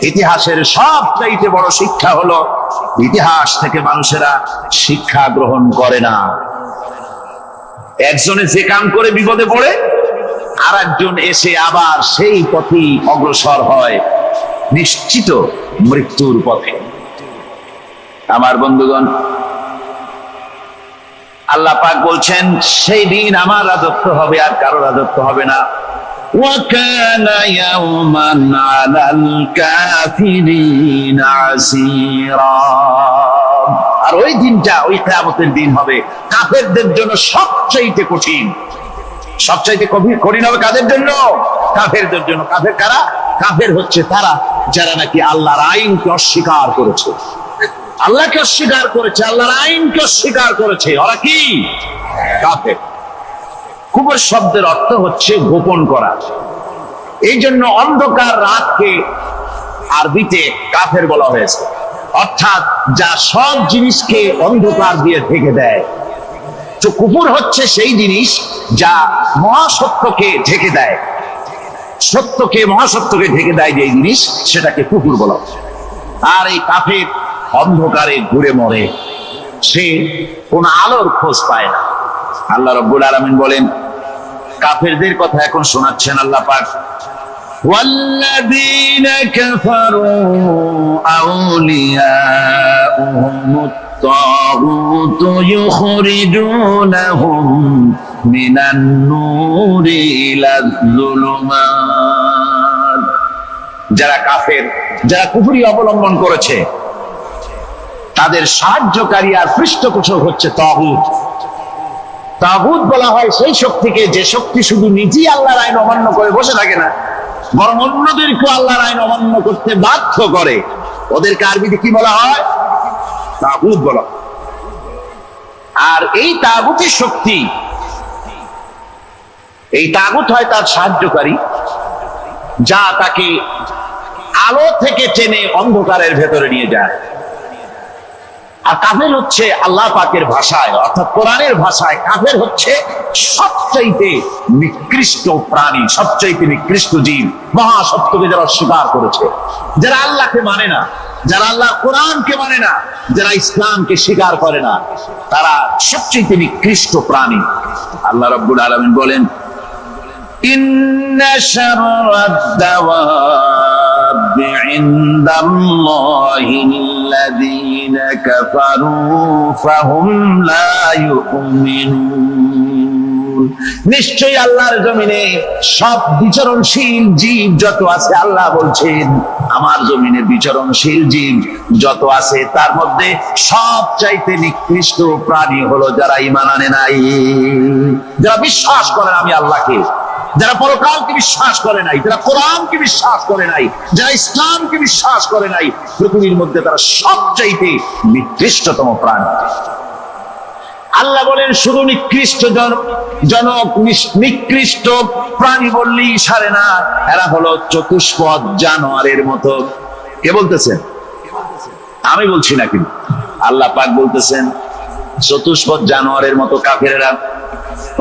ইতিহাসের সবচাইতে বড় শিক্ষা হলো ইতিহাস থেকে মানুষেরা শিক্ষা গ্রহণ করে না। একজনে যে কাম করে বিপদে পড়ে, আর একজন এসে আবার সেই পথেই অগ্রসর হয়, নিশ্চিত মৃত্যুর পথে। আমার বন্ধুগণ, আল্লাহ পাক বলছেন সেই দিন আমার রাজত্ব হবে, আর কারো রাজত্ব হবে না। وَكَانَ يَوْمًا عَلَى الْكَافِرِينَ عَسِيرًا। আর ওই দিনটা, ওই কিয়ামতের দিন হবে কাফেরদের জন্য সবচাইতে কঠিন। সবচাইতে কঠিন হবে কাদের জন্য? কাফেরদের জন্য। কাফের কারা? কাফের হচ্ছে তারা যারা নাকি আল্লাহর আইনকে অস্বীকার করেছে, আল্লাহকে অস্বীকার করেছে, আল্লাহর আইনকে অস্বীকার করেছে। ওরা কি? কাফের। কুফর শব্দের অর্থ হচ্ছে গোপন করা। এই জন্য অন্ধকার রাতকে আরবিতে কাফের বলা হয়েছে, অর্থাৎ যা সব জিনিসকে অন্ধকার দিয়ে ঢেকে দেয়। তো কুফর হচ্ছে সেই জিনিস যা মহাসত্যকে ঢেকে দেয়, সত্যকে, মহাসত্যকে ঢেকে দেয় যে জিনিস, সেটাকে কুফর বলা। আর এই কাফের অন্ধকারে ঘুরে মরে, সে কোন আলোর খোঁজ পায় না। আল্লাহ রাব্বুল আলামিন বলেন, কাফেরদের কথা এখন শোনাচ্ছেন আল্লাহ পাক, ওয়াল্লাযীনা কাফারু আউলিয়াউহুমুত তাগুতু ইউখরিজুনাহুম মিনান নূরি ইলাজ যুলুমাত। যারা কাফের, যারা কুফরি অবলম্বন করেছে, তাদের সাহায্যকারী আর পৃষ্ঠপোষক হচ্ছে তাগুত। তাগুত বলা হয় সেই শক্তিকে যে শক্তি শুধু নিজেই আল্লাহর আইন অমান্য করে বসে থাকে না, বরং অন্যদেরকে আল্লাহর আইন অমান্য করতে বাধ্য করে। ওদেরকে আরবিতে কি বলা হয়? তাগুত বলা হয়। আর এই তাগুতের শক্তি, এই তাগুত হয় তার সাহায্যকারী, যা তাকে আলো থেকে টেনে অন্ধকারের ভেতরে নিয়ে যায়। আর কাফের হচ্ছে আল্লাহ পাকের ভাষায় অর্থাৎ কোরআনের ভাষায় কাফের হচ্ছে সবচাইতে নিকৃষ্ট প্রাণী, সবচাইতে নিকৃষ্ট জীব। মহাসত্যকে যারা অস্বীকার করেছে, যারা আল্লাহকে মানে না, যারা আল্লাহ কোরআনকে মানে না, যারা ইসলামকে স্বীকার করে না, তারা সবচাইতে নিকৃষ্ট প্রাণী। আল্লাহ রাব্বুল আলামিন বলেন, ইন্না শাররাদ দাওয়াবি ইনদাল্লাহিল্লাযীনা কাফারু ফাহুম লা ইউমিনুন। নিশ্চয়ই আল্লাহর জমিনে সব বিচরণশীল জীব যত আছে, আল্লাহ বলছেন আমার জমিনে বিচরণশীল জীব যত আছে তার মধ্যে সবচাইতে নিকৃষ্ট প্রাণী হলো যারা ঈমান আনে নাই, যারা বিশ্বাস করে না আমি আল্লাহকে, যারা পরকালকে বিশ্বাস করে নাই, যারা কোরআনকে বিশ্বাস করে নাই, যারা ইসলামকে বিশ্বাস করে নাই, পৃথিবীর মধ্যে তারা সবচাইতে নিকৃষ্টতম প্রাণী। আল্লাহ বলেন শুধু নিকৃষ্ট জনক নিকৃষ্ট প্রাণী বললেই সারে না, এরা হলো চতুষ্পদ জানোয়ারের মতো। কে বলতেছেন? আমি বলছি না, কিন্তু আল্লাহ পাক বলতেছেন চতুষ্পদ জানোয়ারের মতো কাফেরেরা।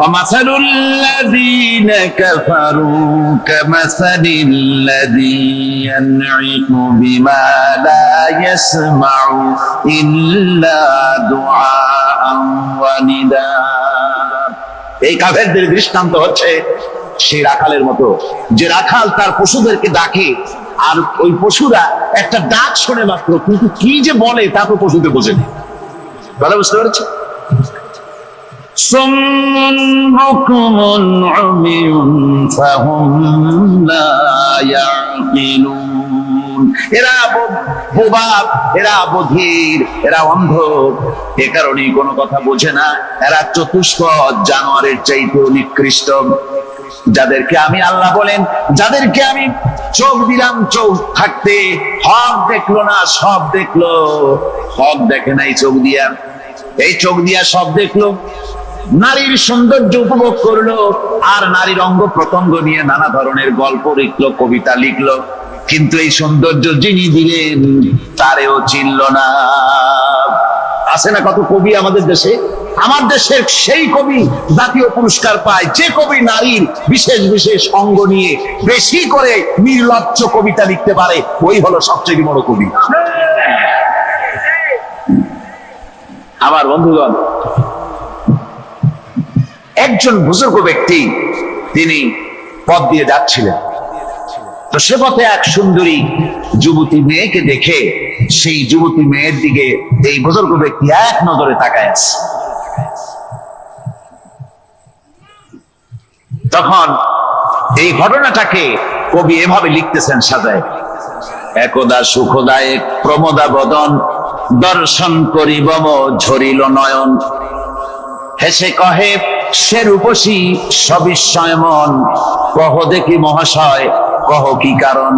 وَمَثَلُ الَّذِينَ كَفَرُوا كَمَثَلِ الَّذِي يَنْعِقُ بِمَا لَا يَسْمَعُ إِلَّا دُعَاءً وَنِدَاءً। এই কাফেরদের দৃষ্টান্ত হচ্ছে সেই রাখালের মতো, যে রাখাল তার পশুদেরকে ডাকে, আর ওই পশুরা একটা ডাক শোনে মাত্র, কিন্তু কি যে বলে তা তো পশুতে বোঝে না। কথা বুঝতে পেরেছে? সুম্মুন বুকুমুন উমিয়ুন ফাহুম লা ইয়াকিলুন। এরা বোবা, এরা বধির, এরা অন্ধ, এ কারণেই কোনো কথা বোঝে না। এরা চতুষ্পদ জানোয়ারের চাইতেও নিকৃষ্ট। যাদেরকে আমি আল্লাহ বলেন, যাদেরকে আমি চোখ দিলাম, চোখ থাকতে হক দেখলো না, সব দেখলো। হক দেখে নাই চোখ দিয়া, এই চোখ দিয়া সব দেখলো। নারীর সৌন্দর্য উপভোগ করলো, আর নারীর অঙ্গ প্রত্যঙ্গ নিয়ে নানা ধরনের গল্প লিখলো, কবিতা লিখলো, কিন্তু এই সৌন্দর্য যিনি দিলেন তারেও চিনল না। আছে না কত কবি আমাদের দেশে? আমার দেশের সেই কবি জাতীয় পুরস্কার পায় যে কবি নারীর বিশেষ বিশেষ অঙ্গ নিয়ে বেশি করে নির্লজ্জ কবিতা লিখতে পারে, ওই হলো সবচেয়ে বড় কবি। আমার বন্ধুগণ, একজন বুজুর্গ ব্যক্তি তিনি পথ দিয়ে যাচ্ছিলেন, তো সে পথে এক সুন্দরী যুবতী মেয়েকে দেখে সেই যুবতী মেয়ের দিকে এই বুজুর্গ ব্যক্তি এক নজরে তাকায় আছে। তখন এই ঘটনাটাকে কবি এভাবে লিখতেছেন সাজায়, একদা সুখদায়ক প্রমোদা বদন দর্শন করিব ঝরিল নয়ন, হেসে কহে সে রূপসী সবিস্ময় মন, কহ দেখি মহাশয় কহ কি কারণ,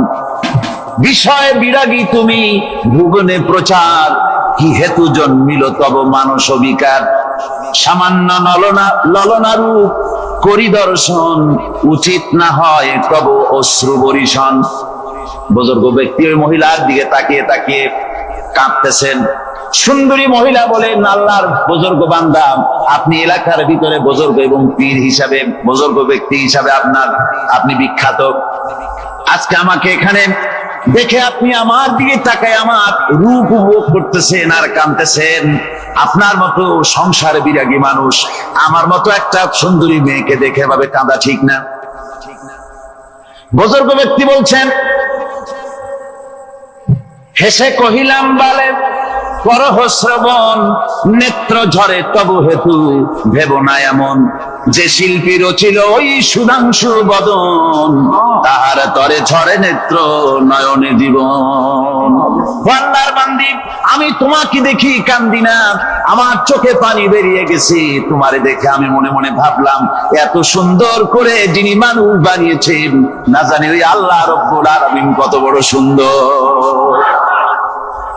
বিষয় বিরাগী তুমি ভুবনে প্রচার, কি হেতু জন্মিল তব মানস বিকার, সামান্য ললনা রূপ করি দর্শন, উচিত না হয় তব অশ্রু বরিশন। বুজুর্গ ব্যক্তি ওই মহিলার দিকে তাকিয়ে তাকিয়ে কাঁদতেছেন। সুন্দরী মহিলা বলেন, আল্লাহর বুজুর্গ বান্দা, আপনি এলাকার ভিতরে বুজুর্গ এবং পীর হিসাবে, বুজুর্গ ব্যক্তি হিসাবে আপনি বিখ্যাত। আজকে আমাকে এখানে দেখে আপনি আমার দিকে তাকায় আমার রূপ উপভোগ করতেছেন আর কাঁদতেছেন। আপনার মতো সংসার বিরাগী মানুষ আমার মতো একটা সুন্দরী মেয়েকে দেখে ভাবে কাঁদা ঠিক না। বুজুর্গ ব্যক্তি বলছেন, হেসে কহিলাম বলে করহ শ্রবণ, নেত্র ঝরে তবু হেতু ভেব না এমন, যে শিল্পী রচিল ওই সুধাংশু বদন, তাহার তরে ঝরে নেত্র নয়নে জীবন। আল্লাহর বান্দি, আমি তোমাকে দেখি কান্দি না, আমার চোখে পানি বেরিয়ে গেছে। তোমারে দেখে আমি মনে মনে ভাবলাম, এত সুন্দর করে যিনি মানুষ বানিয়েছেন, না জানি ওই আল্লাহ রব্বুল আলামিন কত বড় সুন্দর।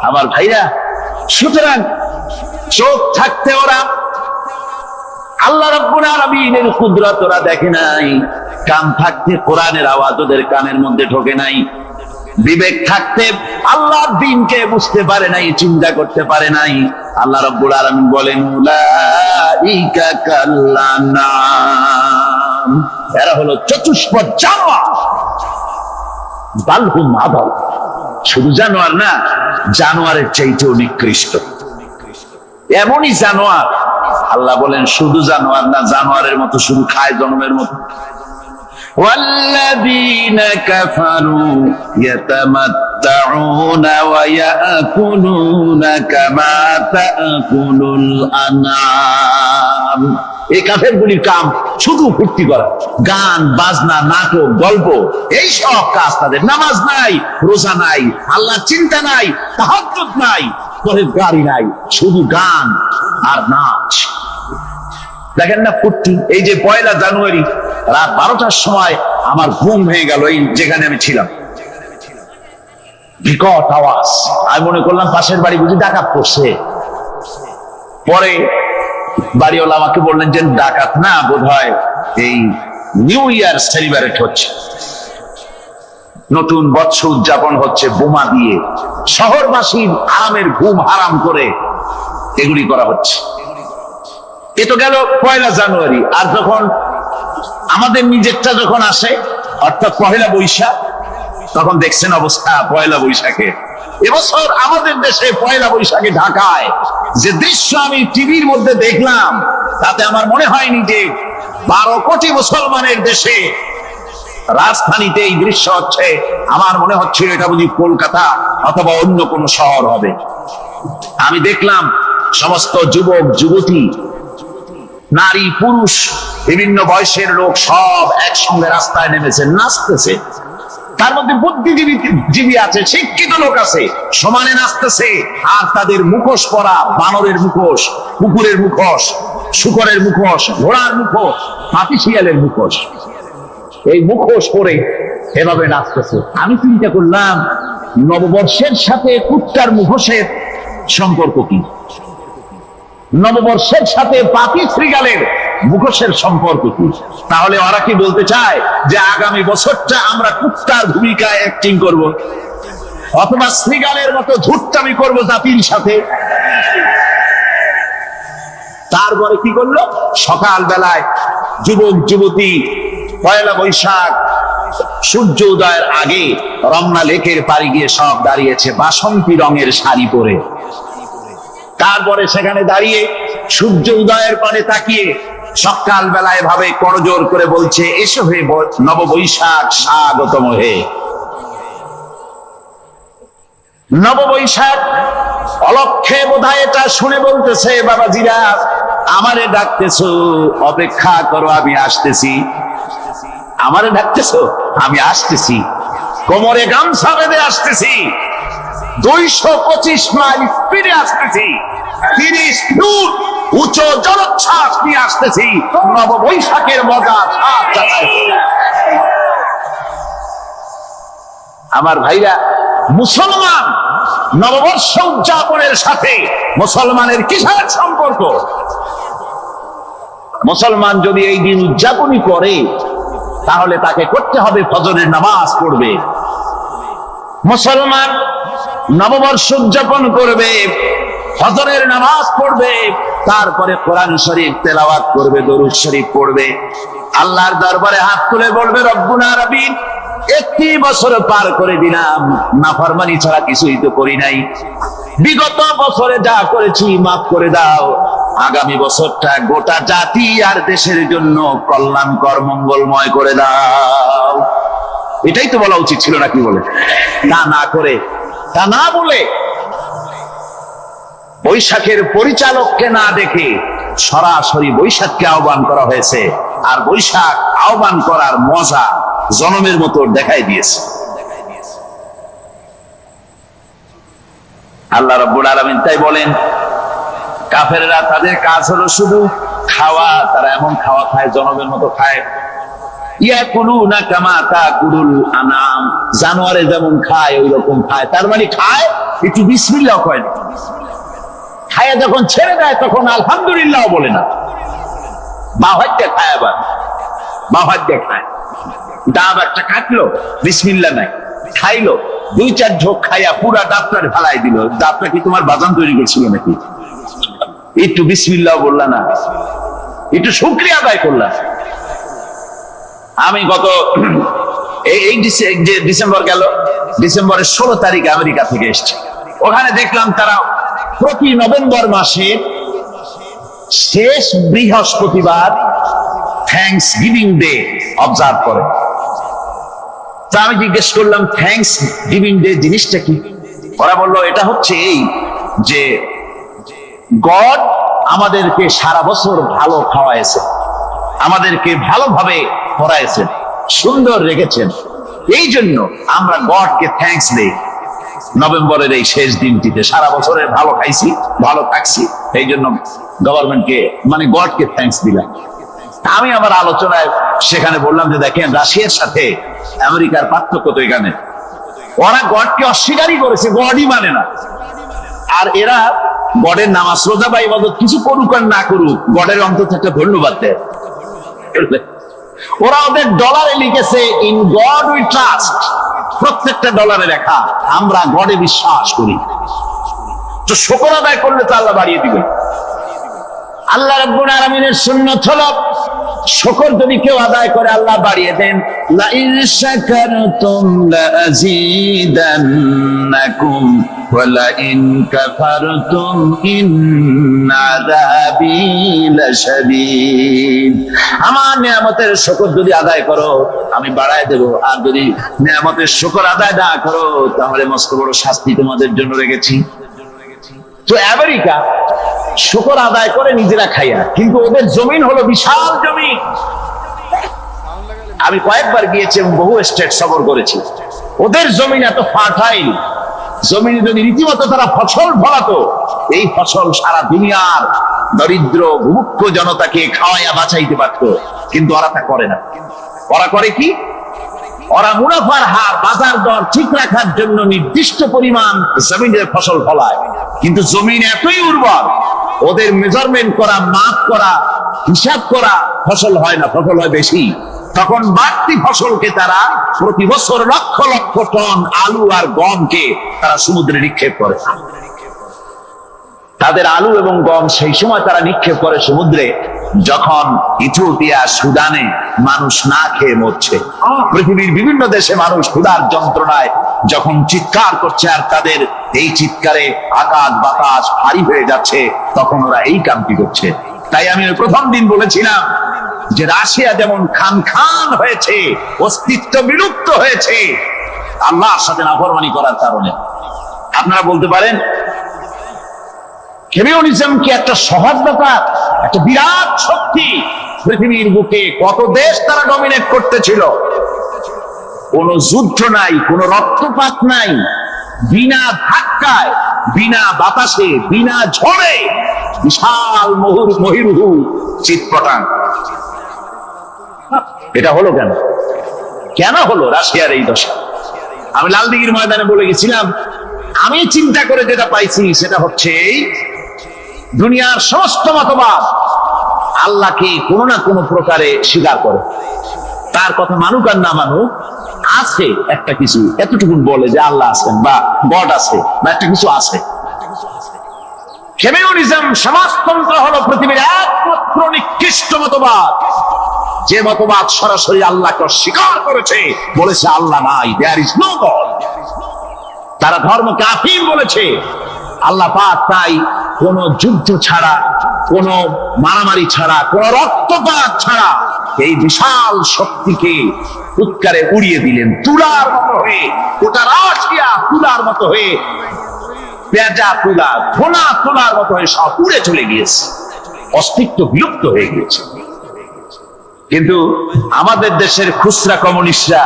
আমার ভাইরা, সুতরাং চোখ থাকতে ওরা আল্লাহ রাব্বুল আলামিনের কুদরত ওরা দেখে নাই, কান থাকতে কোরআনের আওয়াজ ওদের কানের মধ্যে ঢোকে নাই, বিবেক থাকতে আল্লাহর দ্বীনকে বুঝতে পারে নাই, চিন্তা করতে পারে নাই। আল্লাহ রাব্বুল আলামিন বলেন, উলাইকা কাল্লানাম, এরা হলো চতুষ্পদ জানোয়ার, বালহুম আদাল, শুধু জানোয়ার না, জানোয়ারের চাইতেও নিকৃষ্ট। এমনই জানোয়ার, আল্লাহ বলেন শুধু জানোয়ার না, জানোয়ারের মতো শুধু খায়, জন্মের মতো। والذين كفروا يتمتعون ويأكلون كما تأكل الأنعام। এই কাফেরগুলির কাম শুধু ফুর্তি করা, গান বাজনা, নাটক, গল্প, এই সব কাজ তাদের। নামাজ নাই, রোজা নাই, আল্লাহ চিন্তা নাই, তাহাজ্জুদ নাই, পরেজগারি নাই, শুধু গান আর নাচ। দেখেন না ফুর্তি। এই যে 1 জানুয়ারি রাত 12টার সময় আমার ঘুম ভেঙে গেল, এই যেখানে আমি ছিলাম, বিকট আওয়াজ। আমি মনে করলাম পাশের বাড়ি বুঝি ডাকাত পড়ছে। পরে বাড়িওয়ালা আমাকে বললেন যে ডাকাত না, বোধহয় এই নিউ ইয়ার সেলিব্রেট হচ্ছে, নতুন বৎসর উদযাপন হচ্ছে বোমা দিয়ে, শহরবাসীর আরামের ঘুম হারাম করে এগুলি করা হচ্ছে। এ তো গেল 1 জানুয়ারি। আর যখন আমাদের নিজেরটা যখন আসে, অর্থাৎ 1 বৈশাখ, তখন দেখছেন অবস্থা 1 বৈশাখে। এবছর আমাদের দেশে 1 বৈশাখে ঢাকায় যে দৃশ্য আমি টিভির মধ্যে দেখলাম, তাতে আমার মনে হয়নি যে 12 কোটি মুসলমানের দেশে রাজধানীতে এই দৃশ্য হচ্ছে। আমার মনে হচ্ছিল এটা বুঝি কলকাতা অথবা অন্য কোনো শহর হবে। আমি দেখলাম সমস্ত যুবক যুবতী, নারী পুরুষ, বিভিন্ন বয়সের লোক সব একসঙ্গে রাস্তায় নেমেছে, নাচতেছে। তার মধ্যে বুদ্ধিজীবী আছে, শিক্ষিত লোক আছে, সমানে নাচতেছে। আর তাদের মুখোশ পরা, বানরের মুখোশ, কুকুরের মুখোশ, শূকরের মুখোশ, ঘোড়ার মুখোশ, হাতি শিয়ালের মুখোশ, এই মুখোশ পরে এভাবে নাচতেছে। আমি চিন্তা করলাম, নববর্ষের সাথে কুত্তার মুখোশের সম্পর্ক কি? নববর্ষের সাথে পাপী শ্রীগালের মুখোশের সম্পর্ক কি? তাহলে ওরা কি বলতে চায় যে আগামী বছরটা আমরা কুত্তার ভূমিকায় অ্যাক্টিং করব, অথবা শ্রীগালের মতো ধূর্তামি করব জাতির সাথে? তারপরে কি করলো? সকাল বেলায় যুবক যুবতী 1 বৈশাখ সূর্য উদয়ের আগে রমনা লেকের পাড়ে গিয়ে সব দাঁড়িয়েছে বাসন্তী রঙের শাড়ি পরে। তারপরে সেখানে দাঁড়িয়ে সূর্য উদয়ের পানে তাকিয়ে সকাল বেলায় ভাবে করজোর করে বলছে, এসো হে নববৈশাখ স্বাগতম হে। নববৈশাখ অলক্ষে বোধহয় এটা শুনে বলতেছে, বাবাজিরা আমারে ডাকতেছো, অপেক্ষা করো, আমি আসতেছি। আমারে ডাকতেছো, আমি আসতেছি, কোমরে গামছা বেঁধে আসতেছি, 225 মাইল স্পিডে আসতেছি, 30 ফুট উঁচু জলোচ্ছ্বাস নিয়ে আসতেছি, নববৈশাখের মজা। আমার ভাইরা, মুসলমান নববর্ষ উদযাপনের সাথে মুসলমানের কিসের সম্পর্ক? মুসলমান যদি এই দিন উদযাপনই করে, তাহলে তাকে করতে হবে ফজরের নামাজ পড়বে। মুসলমান নববর্ষ উদযাপন করবে, ফজরের নামাজ পড়বে, তারপরে কোরআন শরীফ তেলাওয়াত করবে, দরুদ শরীফ পড়বে, আল্লাহর দরবারে হাত তুলে বলবে, রব্বুনা রাব্বিন, 1 বছর পার করে দিলাম, নাফরমানি ছাড়া কিছুই তো করি নাই, বিগত বছরে যা করেছি মাফ করে দাও, আগামী বছরটা গোটা জাতি আর দেশের জন্য কল্যাণকর মঙ্গলময় করে দাও। এটাই তো বলা উচিত ছিল, নাকি বলে? তা না করে, তা না বলে বৈশাখের পরিচালককে না দেখে সরাসরি বৈশাখকে আহ্বান করা হয়েছে, আর বৈশাখ আহ্বান করার মজা জনমের মতো দেখাই দিয়েছে। আল্লাহ রাব্বুল আলামিন তাই বলেন, কাফেররা তাদের কাজ হলো শুধু খাওয়া, তারা এমন খাওয়া খায় জনমের মতো খায়। ইয়াকুলুনা কামা তাকুলুল আনাম, জানোয়ারে যেমন খায় ওই রকম খায়। তার মানে খায়, একটু বিসমিল্লাহ কয় না, খায় যখন ছেড়ে দেয় তখন আলহামদুলিল্লাহ বলে না, বাহাত দিয়ে খায়, আবার বাহাত দিয়ে খায়। ডাব একটা কাটলো, বিসমিল্লাহ নাই, খাইলো, 2-4 ঢোক খাইয়া পুরা ডাবটার ফেলাই দিল। ডাবটা কি তোমার বাজান তৈরি করছিল নাকি? একটু বিসমিল্লাহ বললা না, একটু শুকরিয়া আদায় করলা। আমি গত এই ডিসেম্বর গেল, ডিসেম্বরের 16 তারিখে আমেরিকা থেকে এসেছি। ওখানে দেখলাম তারা প্রতি নভেম্বর মাসে শেষ বৃহস্পতিবার থ্যাঙ্কস গিভিং ডে অবজার্ভ করে। তা আমি জিজ্ঞেস করলাম, থ্যাঙ্কস গিভিং ডে জিনিসটা কি? ওরা বললো, এটা হচ্ছে এই যে গড আমাদেরকে সারা বছর ভালো খাওয়াইছে, আমাদেরকে ভালোভাবে পড়াইছেন, সুন্দর রেখেছেন, এই জন্য আমরা গডকে থ্যাঙ্কস দেই নভেম্বরের এই শেষ দিনটিতে। সারা বছরের ভালো খাইছি, ভালো থাকছি, এই জন্য গভর্নমেন্টকে মানে গডকে থ্যাঙ্কস দিলাম। আমি আমার আলোচনায় সেখানে বললাম যে দেখেন, রাশিয়ার সাথে আমেরিকার পার্থক্য তো এখানে, ওরা গডকে অস্বীকারই করেছে, গডই মানে না। আর এরা গডের নামাজ রোজা বা ইবাদত কিছু করুক আর না করুক, গডের অন্তত একটা ধন্যবাদ দেয়। ওরা ওদের ডলারে লিখেছে, ইন গড উই ট্রাস্ট, প্রত্যেকটা ডলারে লেখা আমরা গডে বিশ্বাস করি। তো শুকর আদায় করলে তো আল্লাহ বাড়িয়ে দিবেন। আল্লাহ রাব্বুল আলামিনের সুন্নাত হলো, শুকর যদি কেউ আদায় করে আল্লাহ বাড়িয়ে দেন। লা ইন শাকারতুম লাযীদান্নাকুম ওয়া লা ইন কাফারতুম ইন্না আযাবী লাশাদীদ। আমার নিয়ামতের শুকর যদি আদায় করো আমি বাড়ায় দেব, আর যদি নিয়ামতের শুকর আদায় না করো তাহলে মস্ত বড় শাস্তি তোমাদের জন্য রেখেছি। তো আমেরিকা শুকর আদায় করে নিজেরা খাইয়া, কিন্তু ওদের জমিন হলো বিশাল জমিন। আমি কয়েকবার গিয়েছি এবং বহু স্টেট সফর করেছি। ওদের জমিন এত ফার্টাইল, জমিনে যদি রীতিমতো তারা ফসল ফলাতো, এই ফসল সারা দুনিয়ার দরিদ্র ভূমুক্ষ জনতাকে খাওয়াইয়া বাঁচাইতে পারত, কিন্তু ওরা তা করে না। ওরা করে কি? ওরা মুনাফার হার, বাজার দর ঠিক রাখার জন্য নির্দিষ্ট পরিমাণ জমিনের ফসল ফলায়, কিন্তু জমিন এতই উর্বর, ওদের মেজারমেন্ট করা, মাপ করা, হিসাব করা ফসল হয় না, ফসল হয় বেশি। তখন বাড়তি ফসলকে তারা প্রতি বছর লক্ষ লক্ষ টন আলু আর গমকে তারা সমুদ্রে নিক্ষেপ করে। তাদের আলু এবং গম সেই সময় তারা নিক্ষেপ করে সমুদ্রে, যখন ইথিওপিয়া, সুদানে মানুষ না খেয়ে মরছে। পৃথিবীর বিভিন্ন দেশে মানুষ ক্ষুধার যন্ত্রণায় যখন চিৎকার করছে, আর তাদের এই চিৎকারে আকাশ বাতাস ভারী হয়ে যাচ্ছে, তখন ওরা এই কামটি করছে। তাই আমি প্রথম দিন বলেছিলাম যে রাশিয়া যেমন খান খান হয়েছে, অস্তিত্ব বিলুপ্ত হয়েছে আল্লাহর সাথে নাফরমানি করার কারণে। আপনারা বলতে পারেন কমিউনিজম কি একটা সহজ ব্যাপার? একটা বিরাট শক্তি পৃথিবীর বুকে, কত দেশ তারা ডমিনেট করতেছিল, কোন যুদ্ধ নাই, কোন রক্তপাত নাই, বিনা ধাক্কায়, বিনা বাতাসে, বিনা ঝড়ে বিশাল মহিরুহু চিৎপটাং। এটা হলো কেন? কেন হলো রাশিয়ার এই দশা? আমি লালদিঘির ময়দানে বলে গেছিলাম, আমি চিন্তা করে যেটা পাইছি সেটা হচ্ছে এই, দুনিয়ার সমস্ত মতবাদ আল্লাহকে কোনো না কোনো প্রকারে স্বীকার করে। তার কথা মানুক আর না মানুক, আছে একটা কিছু, এতটুকু বলে যে আল্লাহ আছেন বা গড আছে বা একটা কিছু আছে। কমিউনিজম, সমাজতন্ত্র হলো পৃথিবীর একমাত্র নিকৃষ্ট মতবাদ, যে মতবাদ সরাসরি আল্লাহকে অস্বীকার করেছে, বলেছে আল্লাহ নাই, দেয়ার ইজ নো গড। তারা ধর্ম কাফির বলেছে। আল্লাহ পাক তাই কোন যুদ্ধ ছাড়া, কোন মারামারি ছাড়া, কোন রক্তপাত ছাড়া এই বিশাল শক্তিকে উৎকারে উড়িয়ে দিলেন, তুলার মতো হয়ে, গোটা রাশিয়া তুলার মতো হয়ে পেঁচা তুলা ধোনা তোলার মতো হয়ে সব উড়ে চলে গিয়েছে, অস্তিত্ব বিলুপ্ত হয়ে গিয়েছে। কিন্তু আমাদের দেশের খুচরা কমিউনিস্টরা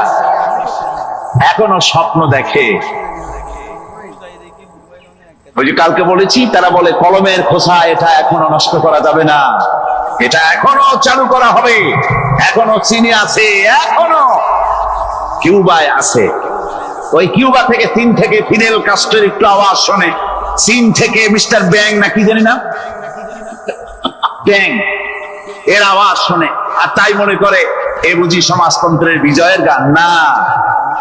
এখনো স্বপ্ন দেখে। ওই যে কালকে বলেছি, তারা বলে কলমের খোসা এটা এখনো নষ্ট করা যাবে না, এটা এখনো চালু করা হবে। এখনো চীনে আছে, এখনো কিউবায় আছে। ওই কিউবা থেকে চীন থেকে ফিদেল কাস্ট্রোর একটু আওয়াজ শোনে, চীন থেকে মিস্টার ব্যাং না কি জানি না, ব্যাং এর আওয়াজ শোনে, আর তাই মনে করে এ বুঝি সমাজতন্ত্রের বিজয়ের গান। না,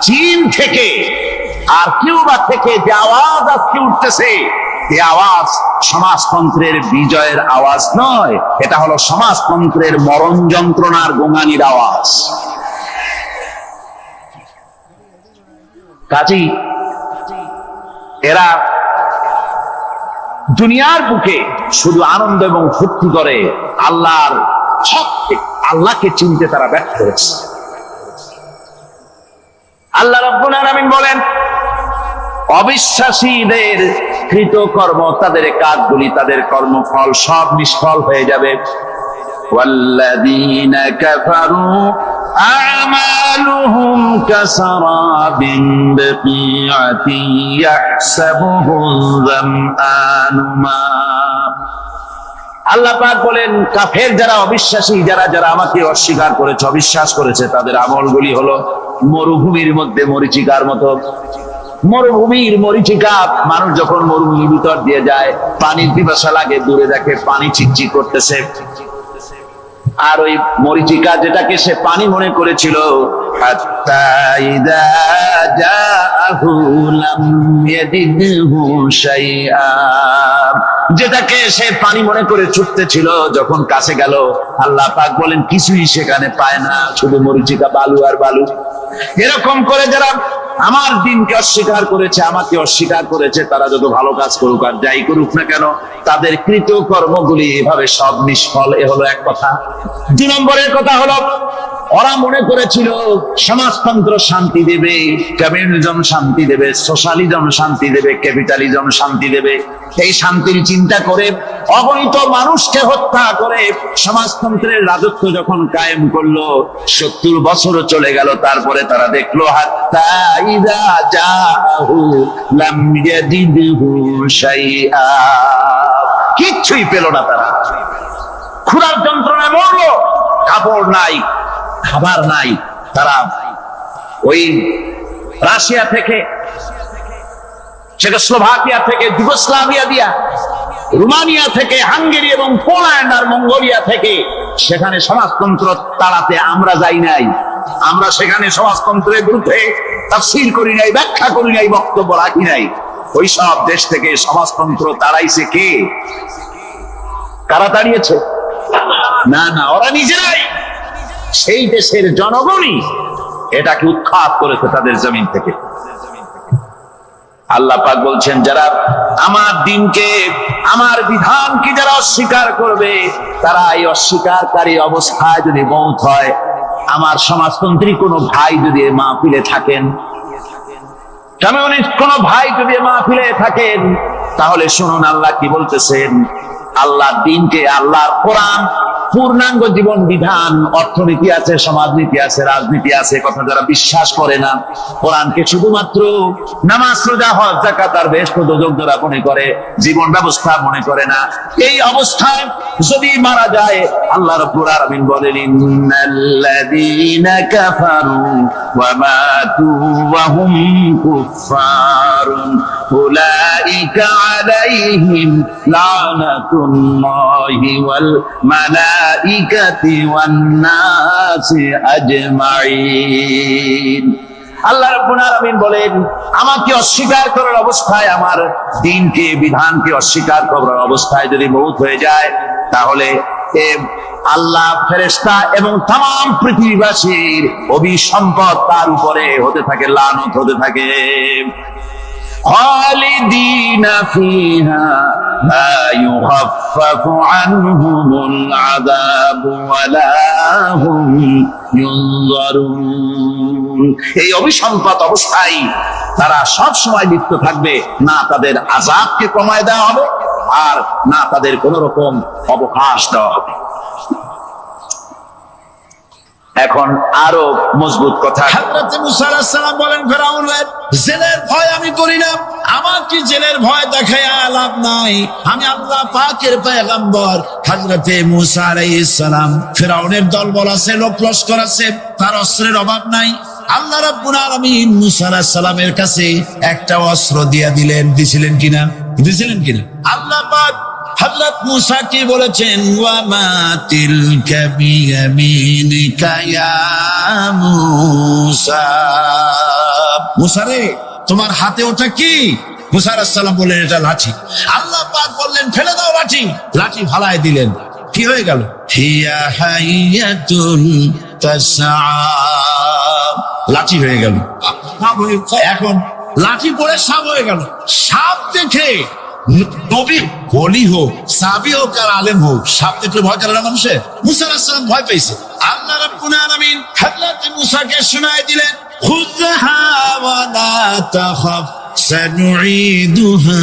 চীন থেকে আর কিউবা থেকে যে আওয়াজ আজকে উঠতেছে, এই আওয়াজ সমাজতন্ত্রের বিজয়ের আওয়াজ নয়, এটা হলো সমাজতন্ত্রের মরণ যন্ত্রণার গোঙানির আওয়াজ। কাজী এরা দুনিয়ার বুকে শুধু আনন্দ এবং ফুর্তি করে, আল্লাহকে চিনতে তারা ব্যর্থ হয়েছে। আল্লাহ রাব্বুল আলামিন বলেন, অবিশ্বাসীদের কৃতকর্ম, তাদের কাজগুলি, তাদের কর্মফল সব নিষ্ফল হয়ে যাবে। ওয়াল্লাযীনা কাফারু আ'মালুহুম কাসারাবিন বিকিআতিন ইয়াহসাবুহু যামআনু মা। আল্লাহ পাক বলেন, কাফের যারা, অবিশ্বাসী যারা, যারা আমাকে অস্বীকার করেছে, অবিশ্বাস করেছে, তাদের আমলগুলি হলো মরুভূমির মধ্যে মরীচিকার মতো। মরুভূমির মরীচিকা, মানুষ যখন মরুভূমির ভিতর দিয়ে যায়, পানির পিপাসা লাগে, দূরে দেখে পানি চিকচিক করতেছে, আর ওই মরীচিকা যেটাকে সে পানি মনে করেছিল, হাত্তা ইযা জাআহু লাম ইয়াজিদহু শাইআ, যেটাকে সে পানি মনে করে ছুটতেছিল, যখন কাছে গেল আল্লাহ পাক বলেন কিছুই সেখানে পায় না, শুধু মরীচিকা, বালু আর বালু। এরকম করে যারা আমার দিনকে অস্বীকার করেছে, আমাকে অস্বীকার করেছে, তারা যত ভালো কাজ করুক আর যাই করুক না কেন, তাদের কৃত কর্মগুলি এভাবে সব নিষ্ফল। এ হলো এক কথা। 2 নম্বরের কথা হলো, ওরা মনে করেছিল সমাজতন্ত্র শান্তি দেবে, কমিউনিজম শান্তি দেবে, সোশ্যালিজম শান্তি দেবে, ক্যাপিটালিজম শান্তি দেবে। এই শান্তির চিন্তা করে অগণিত মানুষকে হত্যা করে সমাজতন্ত্রের রাজত্ব যখন কায়েম করলো, 70 বছরও চলে গেল, তারপরে তারা দেখলো হাত্তা ইযা জাআহু লাম ইয়াজিদহু শাইআ, কিচ্ছুই পেল না। তারা ক্ষুধার যন্ত্রণায় মরলো, কাপড় নাই, খাবার নাই। তারা ওই রাশিয়া থেকে, চেকোস্লোভাকিয়া থেকে, যুগোস্লাভিয়া দিয়া, রোমানিয়া থেকে, হাঙ্গেরি এবং পোল্যান্ড আর মঙ্গোলিয়া থেকে সেখানে সমাজতন্ত্র তাড়াতে আমরা যাই নাই। আমরা সেখানে সমাজতন্ত্রের বিরুদ্ধে তাফসীর করি নাই, ব্যাখ্যা করি নাই, বক্তব্য রাখি নাই। ওই সব দেশ থেকে সমাজতন্ত্র তাড়াইছে কে? কারা তাড়িয়েছে? না না, ওরা নিজেরাই, সেই দেশের জনগণই এটাকে উৎখাত করেছে তাদের জমিন থেকে। আল্লাহ পাক বলছেন, যারা আমার দিনকে, আমার বিধানকে যারা অস্বীকার করবে, তারা এই অস্বীকারী অবস্থায় যদি মওত হয়, আমার সমাজতন্ত্রী কোনো ভাই যদি মাহফিলে থাকেন, কমিউনিস্ট কোনো ভাই যদি মাহফিলে থাকেন, তাহলে শুনুন আল্লাহ কি বলতেছেন। আল্লাহর দিনকে, আল্লাহর কোরআন, পূর্ণাঙ্গ জীবন বিধান, অর্থনীতি আছে, সমাজনীতি আছে, রাজনীতি আছে, কথা যারা বিশ্বাস করে না, কোরআনকে শুধুমাত্র নামাজ, রোজা, হজ, যাকাত আর বেহেশত দোজখ যারা মনে করে, জীবন ব্যবস্থা মনে করে না, এই অবস্থায় যদি মারা যায়, আল্লাহ রাব্বুল আলামিন বলেন, ইন্নাল্লাযীনা কাফারু ওয়া মাতু ওয়া হুম কুফফারুন উলাইকা আলাইহিম লানাতুল্লাহি ওয়াল মালাইকাতি ওয়ান নাসি আজমাইন। আল্লাহ রাব্বুল আলামিন বলেন, আমাকে অস্বীকার করার অবস্থায়, আমার দ্বীনকে, বিধানকে অস্বীকার করার অবস্থায় যদি মওত হয়ে যায়, তাহলে আল্লাহ, ফেরেশতা এবং तमाम পৃথিবীবাসীর অভিসম্পদ তার উপরে হতে থাকে, লানত হতে থাকে। খালিদিনা ফিহা লা ইউখাফফাফু আনহুমুল আযাবু ওয়া লা হুম ইউনজারুন। এই অভিসম্পাত অবস্থায় তারা সব সময় লিপ্ত থাকবে, না তাদের আযাবকে কমায় দেওয়া হবে আর না তাদের কোন রকম অবকাশ দেওয়া হবে। এখন আরো মজবুত কথা, হযরত মুসা আলাইহিস সালাম বলেন ফেরাউনের, জেলের ভয় আমি করি না, আমার কি জেলের ভয় দেখায় লাভ নাই, আমি আল্লাহ পাকের পয়গম্বর। হযরত মুসা আলাইহিস সালাম, ফেরাউনের দলবল আছে, লোক লস্কর আছে, তার অস্ত্রের অভাব নাই। আল্লাহ রাব্বুল আলামিন মুসা আলাইহিস সালামের কাছে একটা অস্ত্র দিছিলেন কিনা আল্লাহ পাক হযরত মুসা কি বলেছেন, ওয়া মা তিলকা বিয়ামিনিকা ইয়া মুসা, মুসা রে তোমার হাতে ওটা কি? মুসা আলাইহিস সালাম বললেন এটা লাঠি। আল্লাহ পাক বললেন ফেলে দাও লাঠি, লাঠি ফালায় দিলেন, কি হয়ে গেল? হিয়া হাইয়াতুন তাসআ, লাঠি হয়ে গেল। এখন লাঠি পড়ে সাপ হয়ে গেল। সাপ দেখে নবী বলি হোক, সাহাবী হোক আর আলেম হোক, সাপ দেখলে ভয় করে না মানুষের? মুসা আলাইহিস সালাম ভয় পেয়েছে। আল্লাহ রাব্বুল আলামিন হযরত মুসাকে শোনায় দিলেন, খুযহা ওয়া লা তাখাফ সানুঈদুহা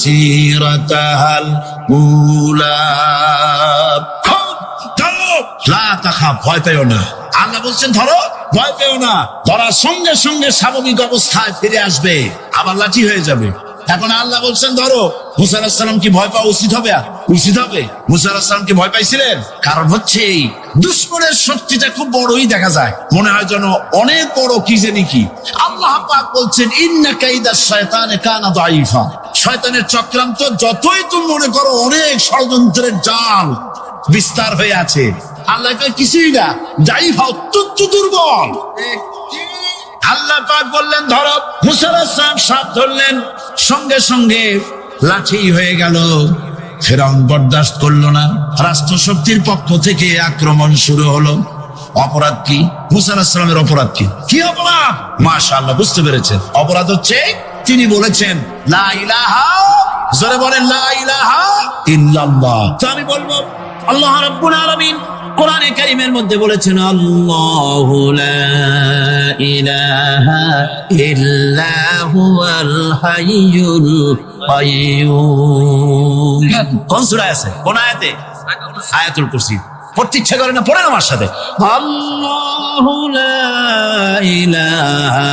সিরাতাহাল উলা, লা তাখাফ, ভয় পেও না। আল্লাহ বলছেন ধরো, ভয় পেও না। ধরার সঙ্গে সঙ্গে স্বাভাবিক অবস্থায় ফিরে আসবে, আবার লাঠি হয়ে যাবে। এখন আল্লাহ বলছেন ধরো। মুসা আলাইহিস সালাম কি ভয় পাওয়া উচিত হবে? মুসা আলাইহিস সালাম কি ভয় পাইছিলেন? কারণ হচ্ছে এই দুশমনের শক্তিটা খুব বড়ই দেখা যায়, মনে হয় যেন অনেক বড়, কি জানি কি। আল্লাহ পাক বলছেন, ইন্না কাইদা শায়তানে কানা দাঈফা, শয়তানের চক্রান্ত যতই তুমি মনে করো অনেক ষড়যন্ত্রের জাল বিস্তার হয়ে আছে, আল্লাহ কিছুই না, দাঈফা অত্যন্ত দুর্বল। আল্লাহ পাক বললেন ধরো। মুসা আলাইহিস সালাম সাপ ধরলেন, সঙ্গে সঙ্গে লাঠি হয়ে গেল। ফেরাউন বরদাস্ত করলো না, রাষ্ট্র শক্তির পক্ষ থেকে আক্রমণ শুরু হলো। অপরাধ কি? মুসা আলাইহিস সালামের অপরাধ কি অপরাধ? মাশাআল্লাহ, বুঝতে পেরেছেন। অপরাধ হচ্ছে তিনি বলেছেন লা ইলাহা, জোরে বলেন লা ইলাহা ইল্লাল্লাহ। তো আমি বলবো আল্লাহ রাব্বুল আলামিন কোরআনে কারীমের মধ্যে বলেছেন, আল্লাহু লা ইলাহা ইল্লা হুয়াল হাইয়ুল কাইয়্যুম। কোন সূরায় আছে? কোন আয়াতে? আয়াতুল কুরসি। পড়তে ইচ্ছা করে না? পড়েন আমার সাথে, আল্লাহু লা ইলাহা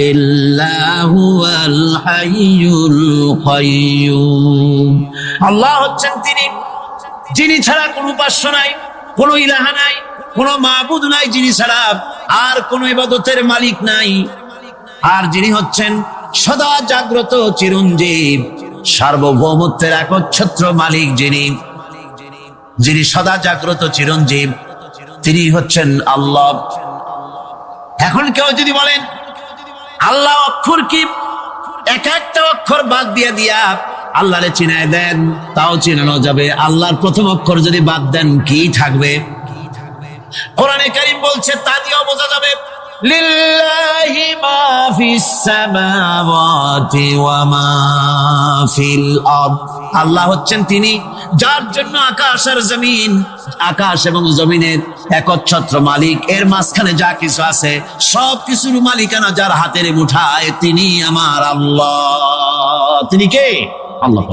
ইল্লা হুয়াল হাইয়ুল কাইয়্যুম। আল্লাহ হচ্ছেন তিনি, যিনি ছাড়া কোনো উপাস্য নাই, কোন ইলাহা নাই, কোন মাবুদ নাই যিনি ছাড়া, আর কোন ইবাদতের মালিক নাই। আর যিনি হচ্ছেন সদা জাগ্রত চিরঞ্জীব, সার্বভৌমত্বের একচ্ছত্র মালিক, যিনি সদা জাগ্রত চিরঞ্জীব, তিনি হচ্ছেন আল্লাহ। এখন কেউ যদি বলেন আল্লাহ অক্ষর কি, এক একটা অক্ষর বাদ দিয়া আল্লাহরে চিনায় দেন, তাও চিনানো যাবে। আল্লাহর প্রথম অক্ষর যদি বাদ দেন, কি থাকবে? কোরআনে কারীম বলছে তা দিয়েও বোঝা যাবে, লিল্লাহি মা ফিস সামাওয়াতি ওয়া মা ফিল আরদ। আল্লাহ হচ্ছেন তিনি যার জন্য আকাশ আর জমিন, আকাশ এবং জমিনের একচ্ছত্র মালিক। এর মাঝখানে যা কিছু আছে সব কিছুর মালিকানা যার হাতের মুঠায়, তিনি আমার আল্লাহ। তিনি কে? আল্লাহ।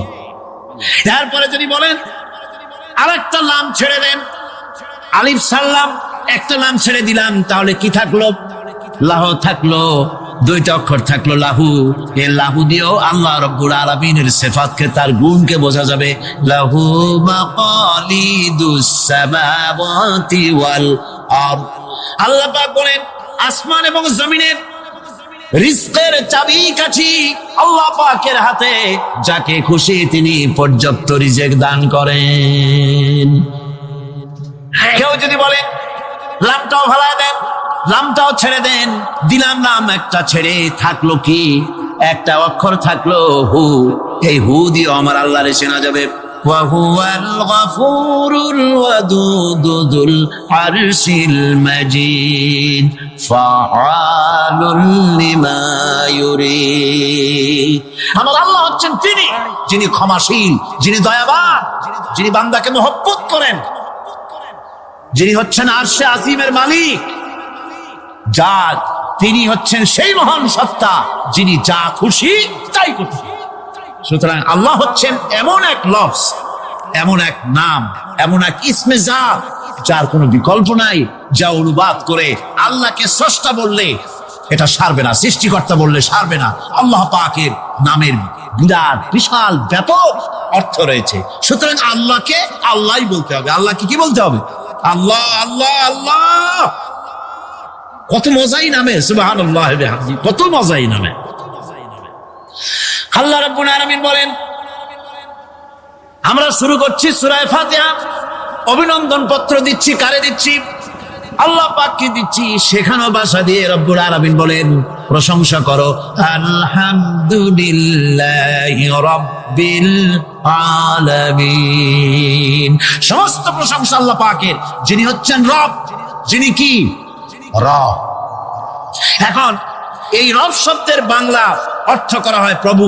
তারপরে যদি বলেন আরেকটা নাম ছেড়ে দেন, আলিফ সাল্লাম, একটা নাম ছেড়ে দিলাম, তাহলে কি থাকলো? লাহু থাকলো, দুইটা অক্ষর থাকলো লাহু। এই লাহু দিয়েও আল্লাহ রাব্বুল আলামিনের সিফাতকে, তার গুণকে বোঝা যাবে। লাহু মাকালিদুস সামাওয়াতি ওয়াল আরদ। আল্লাহ পাক বলেন আসমান এবং জমিনের রিজকের চাবিকাঠি আল্লাহ পাকের হাতে, যাকে খুশি তিনি পর্যাপ্ত রিজেক দান করেন। কেউ যদি বলে লামটাও ভালাই দেন, লামটাও ছেড়ে দেন, দিলাম নাম একটা ছেড়ে, থাকলো কি? একটা অক্ষর থাকলো হু। এই হু দিয়ে আমার আল্লাহরে চেনা যাবে। ওয়াহুয়াল গফুরুল ওয়াদুদুল আরশিল মাজিদ ফাআলুল লিমা ইউরিদ। আমার আল্লাহ হচ্ছেন তিনি যিনি ক্ষমাশীল, যিনি দয়াবান, যিনি বান্দাকে মহব্বত করেন, যিনি হচ্ছেন আরশে আজিমের মালিক, তিনি হচ্ছেন সেই মহান সত্তা যিনি যা খুশি তাই করছেন। সুতরাং আল্লাহ হচ্ছেন এমন এক লফজ, এমন এক নাম, এমন এক ইসমে জাত যার কোনো বিকল্প নাই, যা অনুবাদ করে আল্লাহকে স্রষ্টা বললে এটা সারবে না, সৃষ্টিকর্তা বললে সারবে না। আল্লাহ পাকের নামের বিরাট বিশাল ব্যাপক অর্থ রয়েছে। সুতরাং আল্লাহকে আল্লাহই বলতে হবে। আল্লাহকে কি বলতে হবে? আল্লাহ আল্লাহ আল্লাহ। কত মজাই নামে, সুবহানাল্লাহ, কত মজাই নামে। আল্লাহ রাব্বুল আলামিন বলেন, আমরা শুরু করছি সূরা ফাতিহা, অভিনন্দন পত্র দিচ্ছি। কারে দিচ্ছি? আল্লাহ পাককে দিচ্ছি। সেখানেও ভাষা দিয়ে রব্বুল আলামিন বলেন, প্রশংসা করো আলহামদুলিল্লাহি রাব্বিল আলামিন। সমস্ত প্রশংসা আল্লাহ পাকের, যিনি হচ্ছেন রব, যিনি কি রব। এখন এই রব শব্দের বাংলা অর্থ করা হয় প্রভু,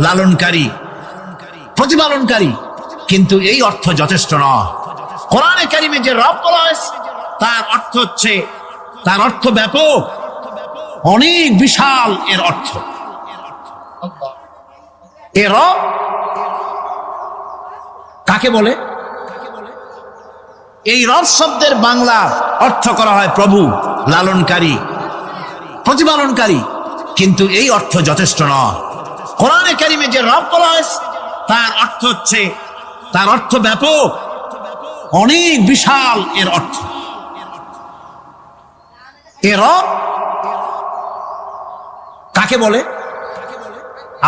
লালনকারী, প্রতিপালনকারী, কিন্তু এই অর্থ যথেষ্ট নয়। কোরআনে কারিমে যে রব বলা হয়েছে তার অর্থ হচ্ছে, তার অর্থ ব্যাপক, অনেক বিশাল এর অর্থ। এ রব কাকে বলে? এই রব শব্দের বাংলা অর্থ করা হয় প্রভু, লালনকারী, প্রতিপালনকারী, কিন্তু এই অর্থ যথেষ্ট নয়। কোরআনে কারিমে যে রব বলা হয়েছে তার অর্থ হচ্ছে, তার অর্থ ব্যাপক, অনেক বিশাল এর অর্থ। এ রব কাকে বলে?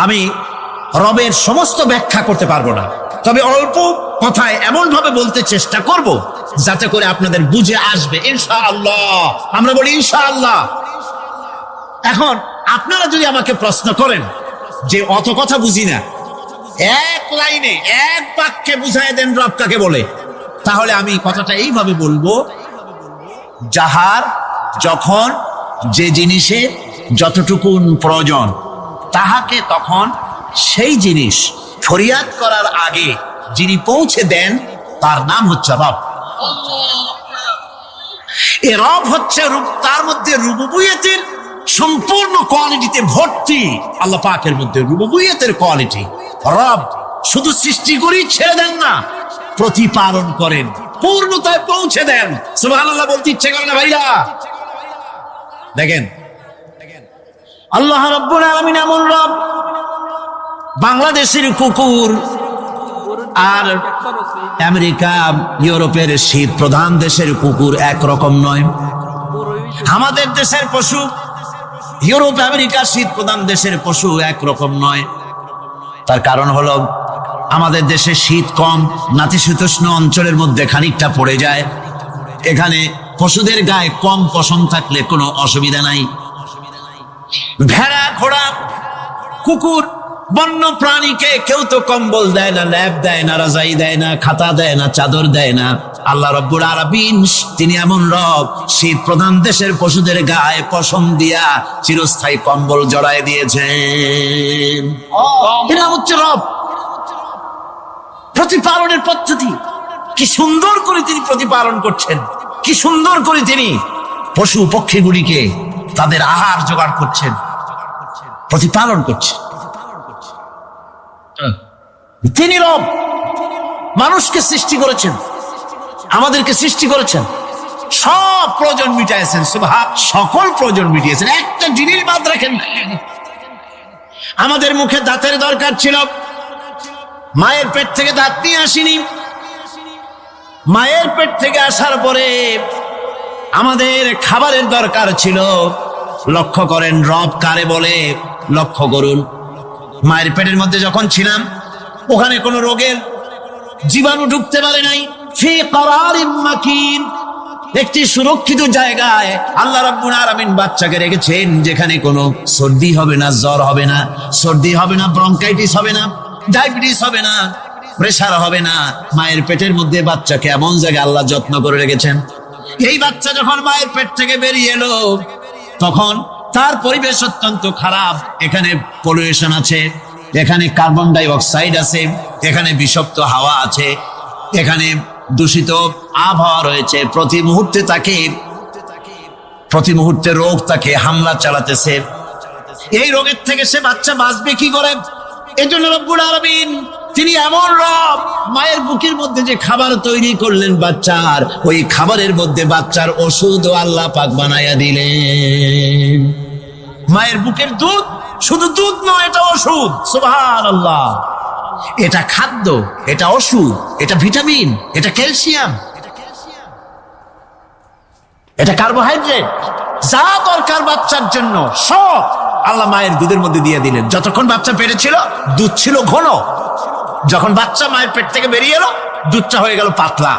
আমি রবের সমস্ত ব্যাখ্যা করতে পারবো না, তবে অল্প কথায় এমন ভাবে বলতে চেষ্টা করব যাতে করে আপনাদের বুঝে আসবে ইনশাআল্লাহ। আমরা বলি ইনশাআল্লাহ। এখন আপনারা যদি আমাকে প্রশ্ন করেন যে অত কথা বুঝি না, এক লাইনে এক বাক্যে বুঝাই দেন রব কাকে বলে, তাহলে আমি কথাটা এইভাবে বলবো, যাহার যখন যে জিনিসে যতটুকু প্রয়োজন তাহাকে তখন সেই জিনিস ফরিয়াদ করার আগে যিনি পৌঁছে দেন তার নাম হচ্ছে রব। এ রব হচ্ছে তার মধ্যে রুবুবিয়তের সম্পূর্ণ কোয়ালিটিতে ভর্তি। আল্লাহ পাকের মধ্যে রুবুবিয়তের কোয়ালিটি। রব শুধু সৃষ্টি করেই ছেড়ে দেন না, প্রতিপালন করেন, পূর্ণতায় পৌঁছে দেন। সুবহানাল্লাহ বলতে ইচ্ছে করে না ভাইরা? দেখেন আল্লাহ রাব্বুল আলামিন এমন রব, বাংলাদেশের কুকুর আর আমেরিকা ইউরোপের শীত প্রধান দেশের কুকুর একরকম নয়। আমাদের দেশের পশু ইউরোপ আমেরিকা শীত প্রধান দেশের পশু একরকম নয়। তার কারণ হলো আমাদের দেশে শীত কম, নাতিশীতোষ্ণ অঞ্চলের মধ্যে খানিকটা পড়ে যায়। এখানে পশুদের গায়ে কম পশম থাকলে কোনো অসুবিধা নাই। ভেড়া, ঘোড়া, কুকুর, বন্য প্রাণীকে কেউ তো কম্বল দেয় না, ল্যাপ দেয় না, রাজাই দেয় না, খাতা দেয় না, চাদর দেয় না। আল্লাহ রাব্বুল আলামিন তিনি এমন রব, শীত প্রধান দেশের পশুদের গায়ে পশম দিয়া চিরস্থায়ী কম্বল জড়ায় দিয়েছেন। এটা হচ্ছে রব। প্রতিপালনের পদ্ধতি কি সুন্দর করে তিনি প্রতিপালন করছেন, কি সুন্দর করে তিনি পশু পক্ষীগুলিকে তাদের আহার জোগাড় করছেন, প্রতিপালন করছেন। তিনি রব। মানুষকে সৃষ্টি করেছেন, আমাদেরকে সৃষ্টি করেছেন, সব প্রয়োজন মিটাইছেন, সকল প্রয়োজন মিটিয়েছেন, একটা জিনিস বাদ রাখেন না। আমাদের মুখে দাঁতের দরকার ছিল, মায়ের পেট থেকে দাঁত নিয়ে আসিনি। মায়ের পেট থেকে আসার পরে আমাদের খাবারের দরকার ছিল। লক্ষ্য করেন রব কারে বলে, লক্ষ্য করুন। মায়ের পেটের মধ্যে যখন ছিলাম ওখানে কোনো রোগের জীবাণু ঢুকতে পারে নাই। ফি করারিন মাকিন, একটি সুরক্ষিত জায়গায় আল্লাহ রাব্বুল আলামিন বাচ্চাকে রেখেছেন, যেখানে কোনো সর্দি হবে না, জ্বর হবে না, সর্দি হবে না, ব্রঙ্কাইটিস হবে না, ডায়াবেটিস হবে না, প্রেসার হবে না। মায়ের পেটের মধ্যে বাচ্চাকে এমন জায়গায় আল্লাহ যত্ন করে রেখেছেন। এই বাচ্চা যখন মায়ের পেট থেকে বেরিয়ে এলো তখন তার পরিবেশ অত্যন্ত খারাপ। এখানে পলিউশন আছে, এখানে কার্বন ডাই অক্সাইড আছে, এখানে বিষাক্ত হাওয়া আছে, এখানে দূষিত আবহাওয়া রয়েছে। প্রতি মুহূর্তে রোগ তাকে হামলা চালাতেছে। এই রোগের থেকে সে বাচ্চা বাঁচবে কি করে? এজন্য রব্বুল আলামিন তিনি এমন রব, মায়ের বুকের মধ্যে যে খাবার তৈরি করলেন বাচ্চার, ওই খাবারের মধ্যে বাচ্চার ওষুধও আল্লাহ পাক বানায়া দিলেন। মায়ের বুকের দুধ শুধু দুধ নয়, এটা ওষুধ। সুবহানাল্লাহ। এটা খাদ্য, এটা ওষুধ, এটা ভিটামিন, এটা ক্যালসিয়াম, এটা কার্বোহাইড্রেট, যা দরকার বাচ্চার জন্য সব আল্লাহ মায়ের দুধের মধ্যে দিয়ে দিলেন। যতক্ষণ বাচ্চা পেটে ছিল দুধ ছিল ঘন, যখন বাচ্চা মায়ের পেট থেকে বেরিয়ে এলো দুধটা হয়ে গেল পাতলা।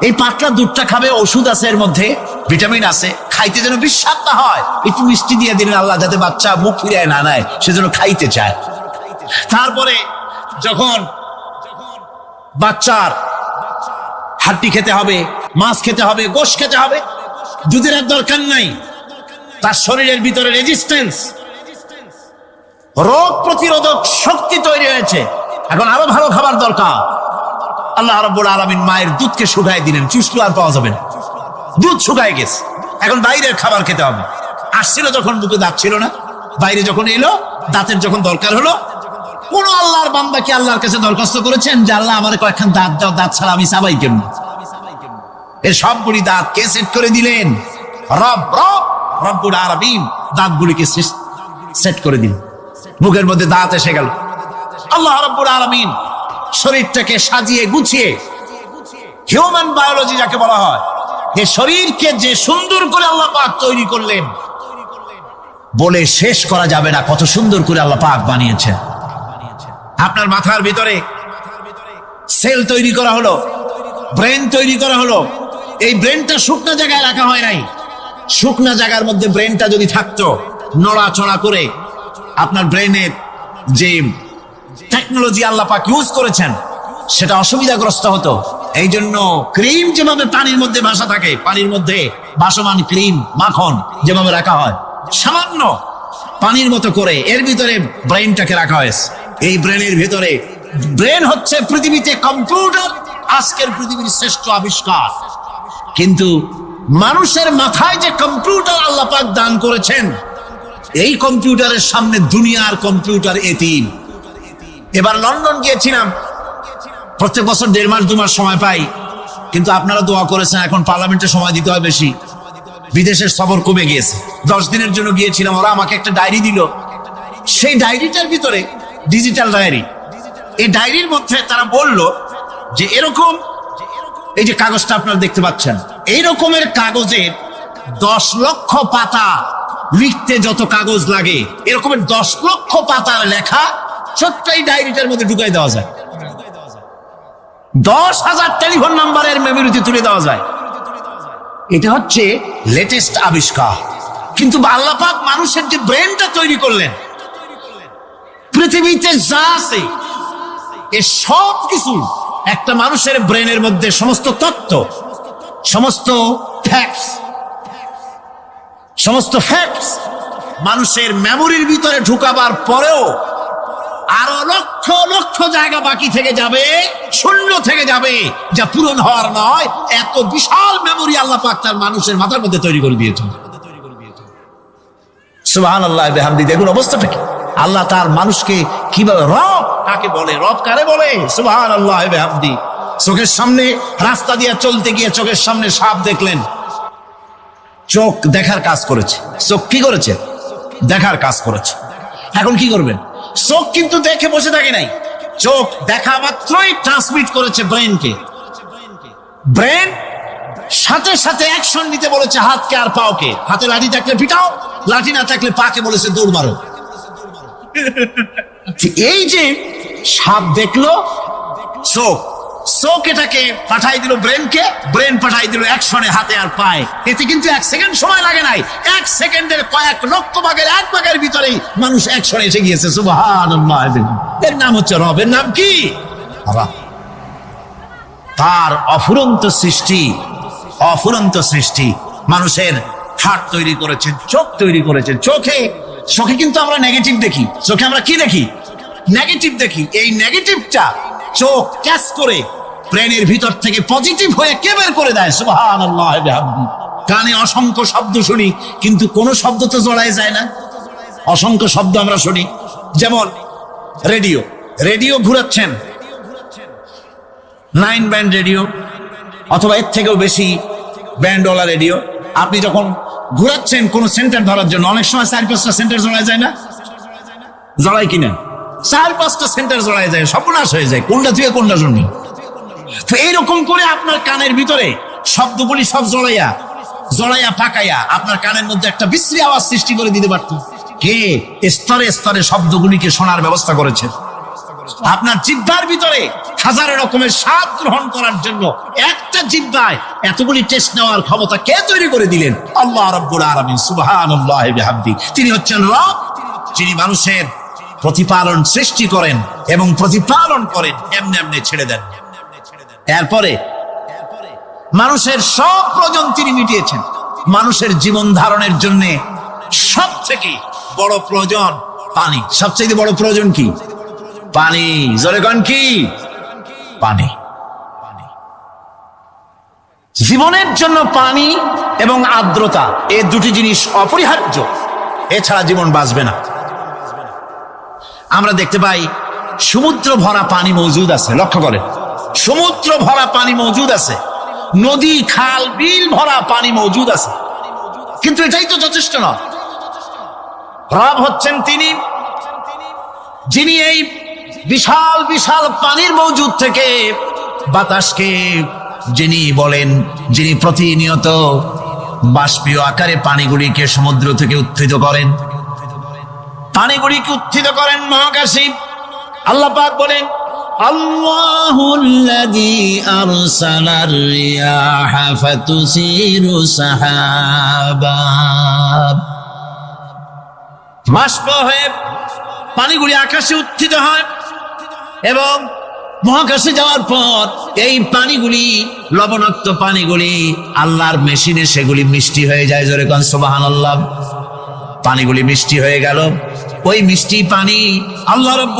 এই পাতলা দুধটা খাবে, ওষুধ আছে এর মধ্যে, ভিটামিন আছে, খাইতে যেন বিস্বাদ না হয় একটু মিষ্টি দিয়ে দিলেন আল্লাহ, যাতে বাচ্চা মুখ ফিরিয়ে না নেয়, সেজন্য খাইতে চায়। তারপরে যখন বাচ্চার হাড্ডি খেতে হবে, মাছ খেতে হবে, গোশত খেতে হবে, দুধের আর দরকার নাই। তার শরীরের ভিতরে রেজিস্ট্যান্স, রোগ প্রতিরোধক শক্তি তৈরি হয়েছে। এখন আরো ভালো খাবার দরকার। আল্লাহ রাব্বুল আলামিন মায়ের দুধকে শুকায় দিলেন, চুষলো আর পাওয়া যাবে না, দুধ শুকায় গেছে। এখন বাইরের খাবার খেতে হবে। আসছিল যখন বুকে দাঁত ছিল না, বাইরে যখন এলো দাঁতের যখন দরকার হলো, কোন আল্লাহর বান্দা কি আল্লাহর কাছে দরখাস্ত করেছেন যে আল্লাহ আমার কয়েকখান দাঁত দাও, দাঁত ছাড়া আমি চাবাই কেমন? এর সবগুলি দাঁত কে সেট করে দিলেন? রব্বুল আলামিন দাঁতগুলিকে সেট করে দিলেন। মুখের মধ্যে দাঁত এসে গেল। আল্লাহ রাব্বুল আলামিন শরীরটাকে সাজিয়ে গুছিয়ে, হিউম্যান বায়োলজি যাকে বলা হয়, এই শরীরকে যে সুন্দর করে আল্লাহ পাক তৈরি করলেন, বলে শেষ করা যাবে না কত সুন্দর করে আল্লাহ পাক বানিয়েছেন। আপনার মাথার ভিতরে সেল তৈরি করা হলো, ব্রেন তৈরি করা হলো। এই ব্রেনটা শুকনা জায়গায় রাখা হয় নাই। শুকনা জায়গার মধ্যে ব্রেনটা যদি থাকতো, নড়াচড়া করে আপনার ব্রেনের যে টেকনোলজি আল্লাহ পাক ইউজ করেছেন সেটা অসুবিধাগ্রস্ত হতো। এই জন্য ক্রিম যেভাবে পানির মধ্যে ভাসা থাকে, পানির মধ্যে ভাসমান ক্রিম মাখন যেভাবে রাখা হয়, সামান্য পানির মতো করে এর ভিতরে ব্রেনটাকে রাখা হয়েছে। এই ব্রেনের ভিতরে, ব্রেন হচ্ছে পৃথিবীতে কম্পিউটার, আজকের পৃথিবীর শ্রেষ্ঠ আবিষ্কার। কিন্তু মানুষের মাথায় যে কম্পিউটার আল্লাহ পাক দান করেছেন, এই কম্পিউটারের সামনে দুনিয়ার কম্পিউটার এতিম। এবার লন্ডন গিয়েছিলাম, প্রত্যেক বছর 1.5 মাস 2 মাস সময় পাই, কিন্তু আপনারা দোয়া করেছেন এখন পার্লামেন্টে সময় দিতে হয় বেশি। বিদেশের সফর কমে গিয়েছে, 10 দিনের জন্য গিয়েছিলাম। ওরা আমাকে একটা ডায়েরি দিল, সেই ডায়েরিটার ভিতরে ডিজিটাল ডায়েরি। এই ডায়েরির মধ্যে তারা বলল যে এরকম, এই যে কাগজটা আপনারা দেখতে পাচ্ছেন, এই রকমের কাগজের 10 লক্ষ পাতা লিখতে যত কাগজ লাগে, এরকমের 10 লক্ষ পাতার লেখা ছোট্ট এই ডায়েরিটার মধ্যে ঢুকাই দেওয়া যায়। 10,000 টেলিফোন নাম্বারের মেমোরিতে তুলে দেওয়া যায়। এটা হচ্ছে লেটেস্ট আবিষ্কার। কিন্তু আল্লাহ পাক মানুষের যে ব্রেনটা তৈরি করলেন, পৃথিবীতে যা আছে এ সব কিছু একটা মানুষের ব্রেনের মধ্যে, সমস্ত তথ্য, সমস্ত ফ্যাক্টস মানুষের মেমোরির ভিতরে ঢুকাবার পরেও আরো লক্ষ লক্ষ জায়গা বাকি থেকে যাবে, শূন্য থেকে যাবে, যা পূরণ হওয়ার নয়। এত বিশাল মেমোরি আল্লাহ পাক তার মানুষের মাথার মধ্যে তৈরি করে দিয়েছেন। সুবহানাল্লাহ বিহামদি। দেখুন অবস্থাটা কি। আল্লাহ তার মানুষকে কিভাবে, রব কাকে বলে, রব কারে বলে, সুবহানাল্লাহ বিহামদি। চোখের সামনে রাস্তা দিয়ে চলতে গিয়ে চোখের সামনে সাপ দেখলেন, চোখ দেখার কাজ করেছে। চোখ কি করেছে? দেখার কাজ করেছে। এখন কি করবেন? চোখ কিন্তু দেখে বসে থাকে নাই, চোখ দেখা মাত্রই ট্রান্সমিট করেছে ব্রেনকে। ব্রেন সাথে সাথে অ্যাকশন নিতে বলেছে হাতকে আর পাওকে। হাতে লাঠি থাকলে পিটাও, লাঠি না থাকলে পাকে বলেছে দৌড় মারো। এই যে সাপ দেখলো, চোখ এটাকে পাঠাই দিল ব্রেনকে, ব্রেন পাঠাই দিল অ্যাকশনে হাতে আর পায়ে। এতে কিন্তু 1 সেকেন্ড সময় লাগে নাই, 1 সেকেন্ডের কয়েক লক্ষ ভাগের 1 ভাগের ভিতরেই মানুষ অ্যাকশনে এসে গিয়েছে। সুবহানাল্লাহ। এর নাম হচ্ছে রব। এর নাম কি? তার অফুরন্ত সৃষ্টি। মানুষের হার্ট তৈরি করেছেন, চোখ তৈরি করেছেন। চোখে কিন্তু আমরা নেগেটিভ দেখি। চোখে আমরা কি দেখি? নেগেটিভ দেখি, এই নেগেটিভটা চোখ ক্যাচ করে ব্রেনের ভিতর থেকে পজিটিভ হয়ে কে বের করে দেয়? সুবহানাল্লাহ ওয়া বিহামদিহি। কানে অসংখ্য শব্দ শুনি, কিন্তু কোনো শব্দ তো জড়ায় যায় না। অসংখ্য শব্দ আমরা শুনি, যেমন রেডিও। রেডিও ঘুরাচ্ছেন, 9 ব্যান্ড রেডিও অথবা এর থেকেও বেশি ব্যান্ডওয়ালা রেডিও। আপনি যখন ঘুরাচ্ছেন কোন সেন্টার ধরার জন্য, অনেক সময় 4-5টা সেন্টার জড়ায় যায় না? জড়ায় কিনা? 4-5টা সেন্টার জড়ায় যায়, সর্বনাশ হয়ে যায়, কোনটা থেকে কোনটা শুনবেন। তো এইরকম করে আপনার কানের ভিতরে শব্দগুলি সব জড়াইয়া পাকাইয়া আপনার কানের মধ্যে একটা বিশ্রী আওয়াজ সৃষ্টি করে দিতে পারত। কে স্তরে স্তরে শব্দগুলিকে শোনার ব্যবস্থা করেছে? আপনার জিহ্বার ভিতরে হাজার রকমের স্বাদ গ্রহণ করার জন্য একটা জিহ্বায় এতগুলি টেস্ট নেওয়ার ক্ষমতা কে তৈরি করে দিলেন? আল্লাহ রাব্বুল আলামিন সুবহানাল্লাহ ওয়া বিহামদিহি। তিনি হচ্ছেন রব, যিনি মানুষের প্রতিপালন সৃষ্টি করেন এবং প্রতিপালন করেন, এমনি এমনি ছেড়ে দেন। এরপরে মানুষের সব প্রয়োজন তিনি মিটিয়েছেন। মানুষের জীবন ধারণের জন্য সব থেকে বড় প্রয়োজন পানি। সবচেয়ে বড় প্রয়োজন কি? পানি। জোরে কোন কি? পানি। জীবনের জন্য পানি এবং আর্দ্রতা, এই দুটি জিনিস অপরিহার্য, এছাড়া জীবন বাঁচবে না। আমরা দেখতে পাই সমুদ্র ভরা পানি মজুদ আছে, লক্ষ্য করেন, সমুদ্র ভরা পানি মজুদ আছে, নদী খাল বিল ভরা পানি মজুদ আছে, কিন্তু এটাই তো যথেষ্ট নয়। রব হচ্ছেন তিনি, যিনি এই বিশাল বিশাল পানির মজুদ থেকে বাতাসকে যিনি বলেন, যিনি প্রতিনিয়ত বাষ্পীয় আকারে পানিগুলিকে সমুদ্র থেকে উত্থিত করেন, পানিগুলিকে উত্থিত করেন মহাকাশে। আল্লাহ পাক বলেন, আল্লাহুল্লাযী আরসালার রিয়াহা ফাতুসিরু সাহাবা। বাষ্প হয়ে পানিগুলি আকাশে উত্থিত হয় এবং মহাকাশে যাওয়ার পর এই পানিগুলি, লবণাক্ত পানিগুলি আল্লাহর মেশিনে সেগুলি মিষ্টি হয়ে যায়। জোরে কোন সুবহানাল্লাহ। পানিগুলি মিষ্টি হয়ে গেল, ওই মিষ্টি পানি আল্লাহ রাব্বুল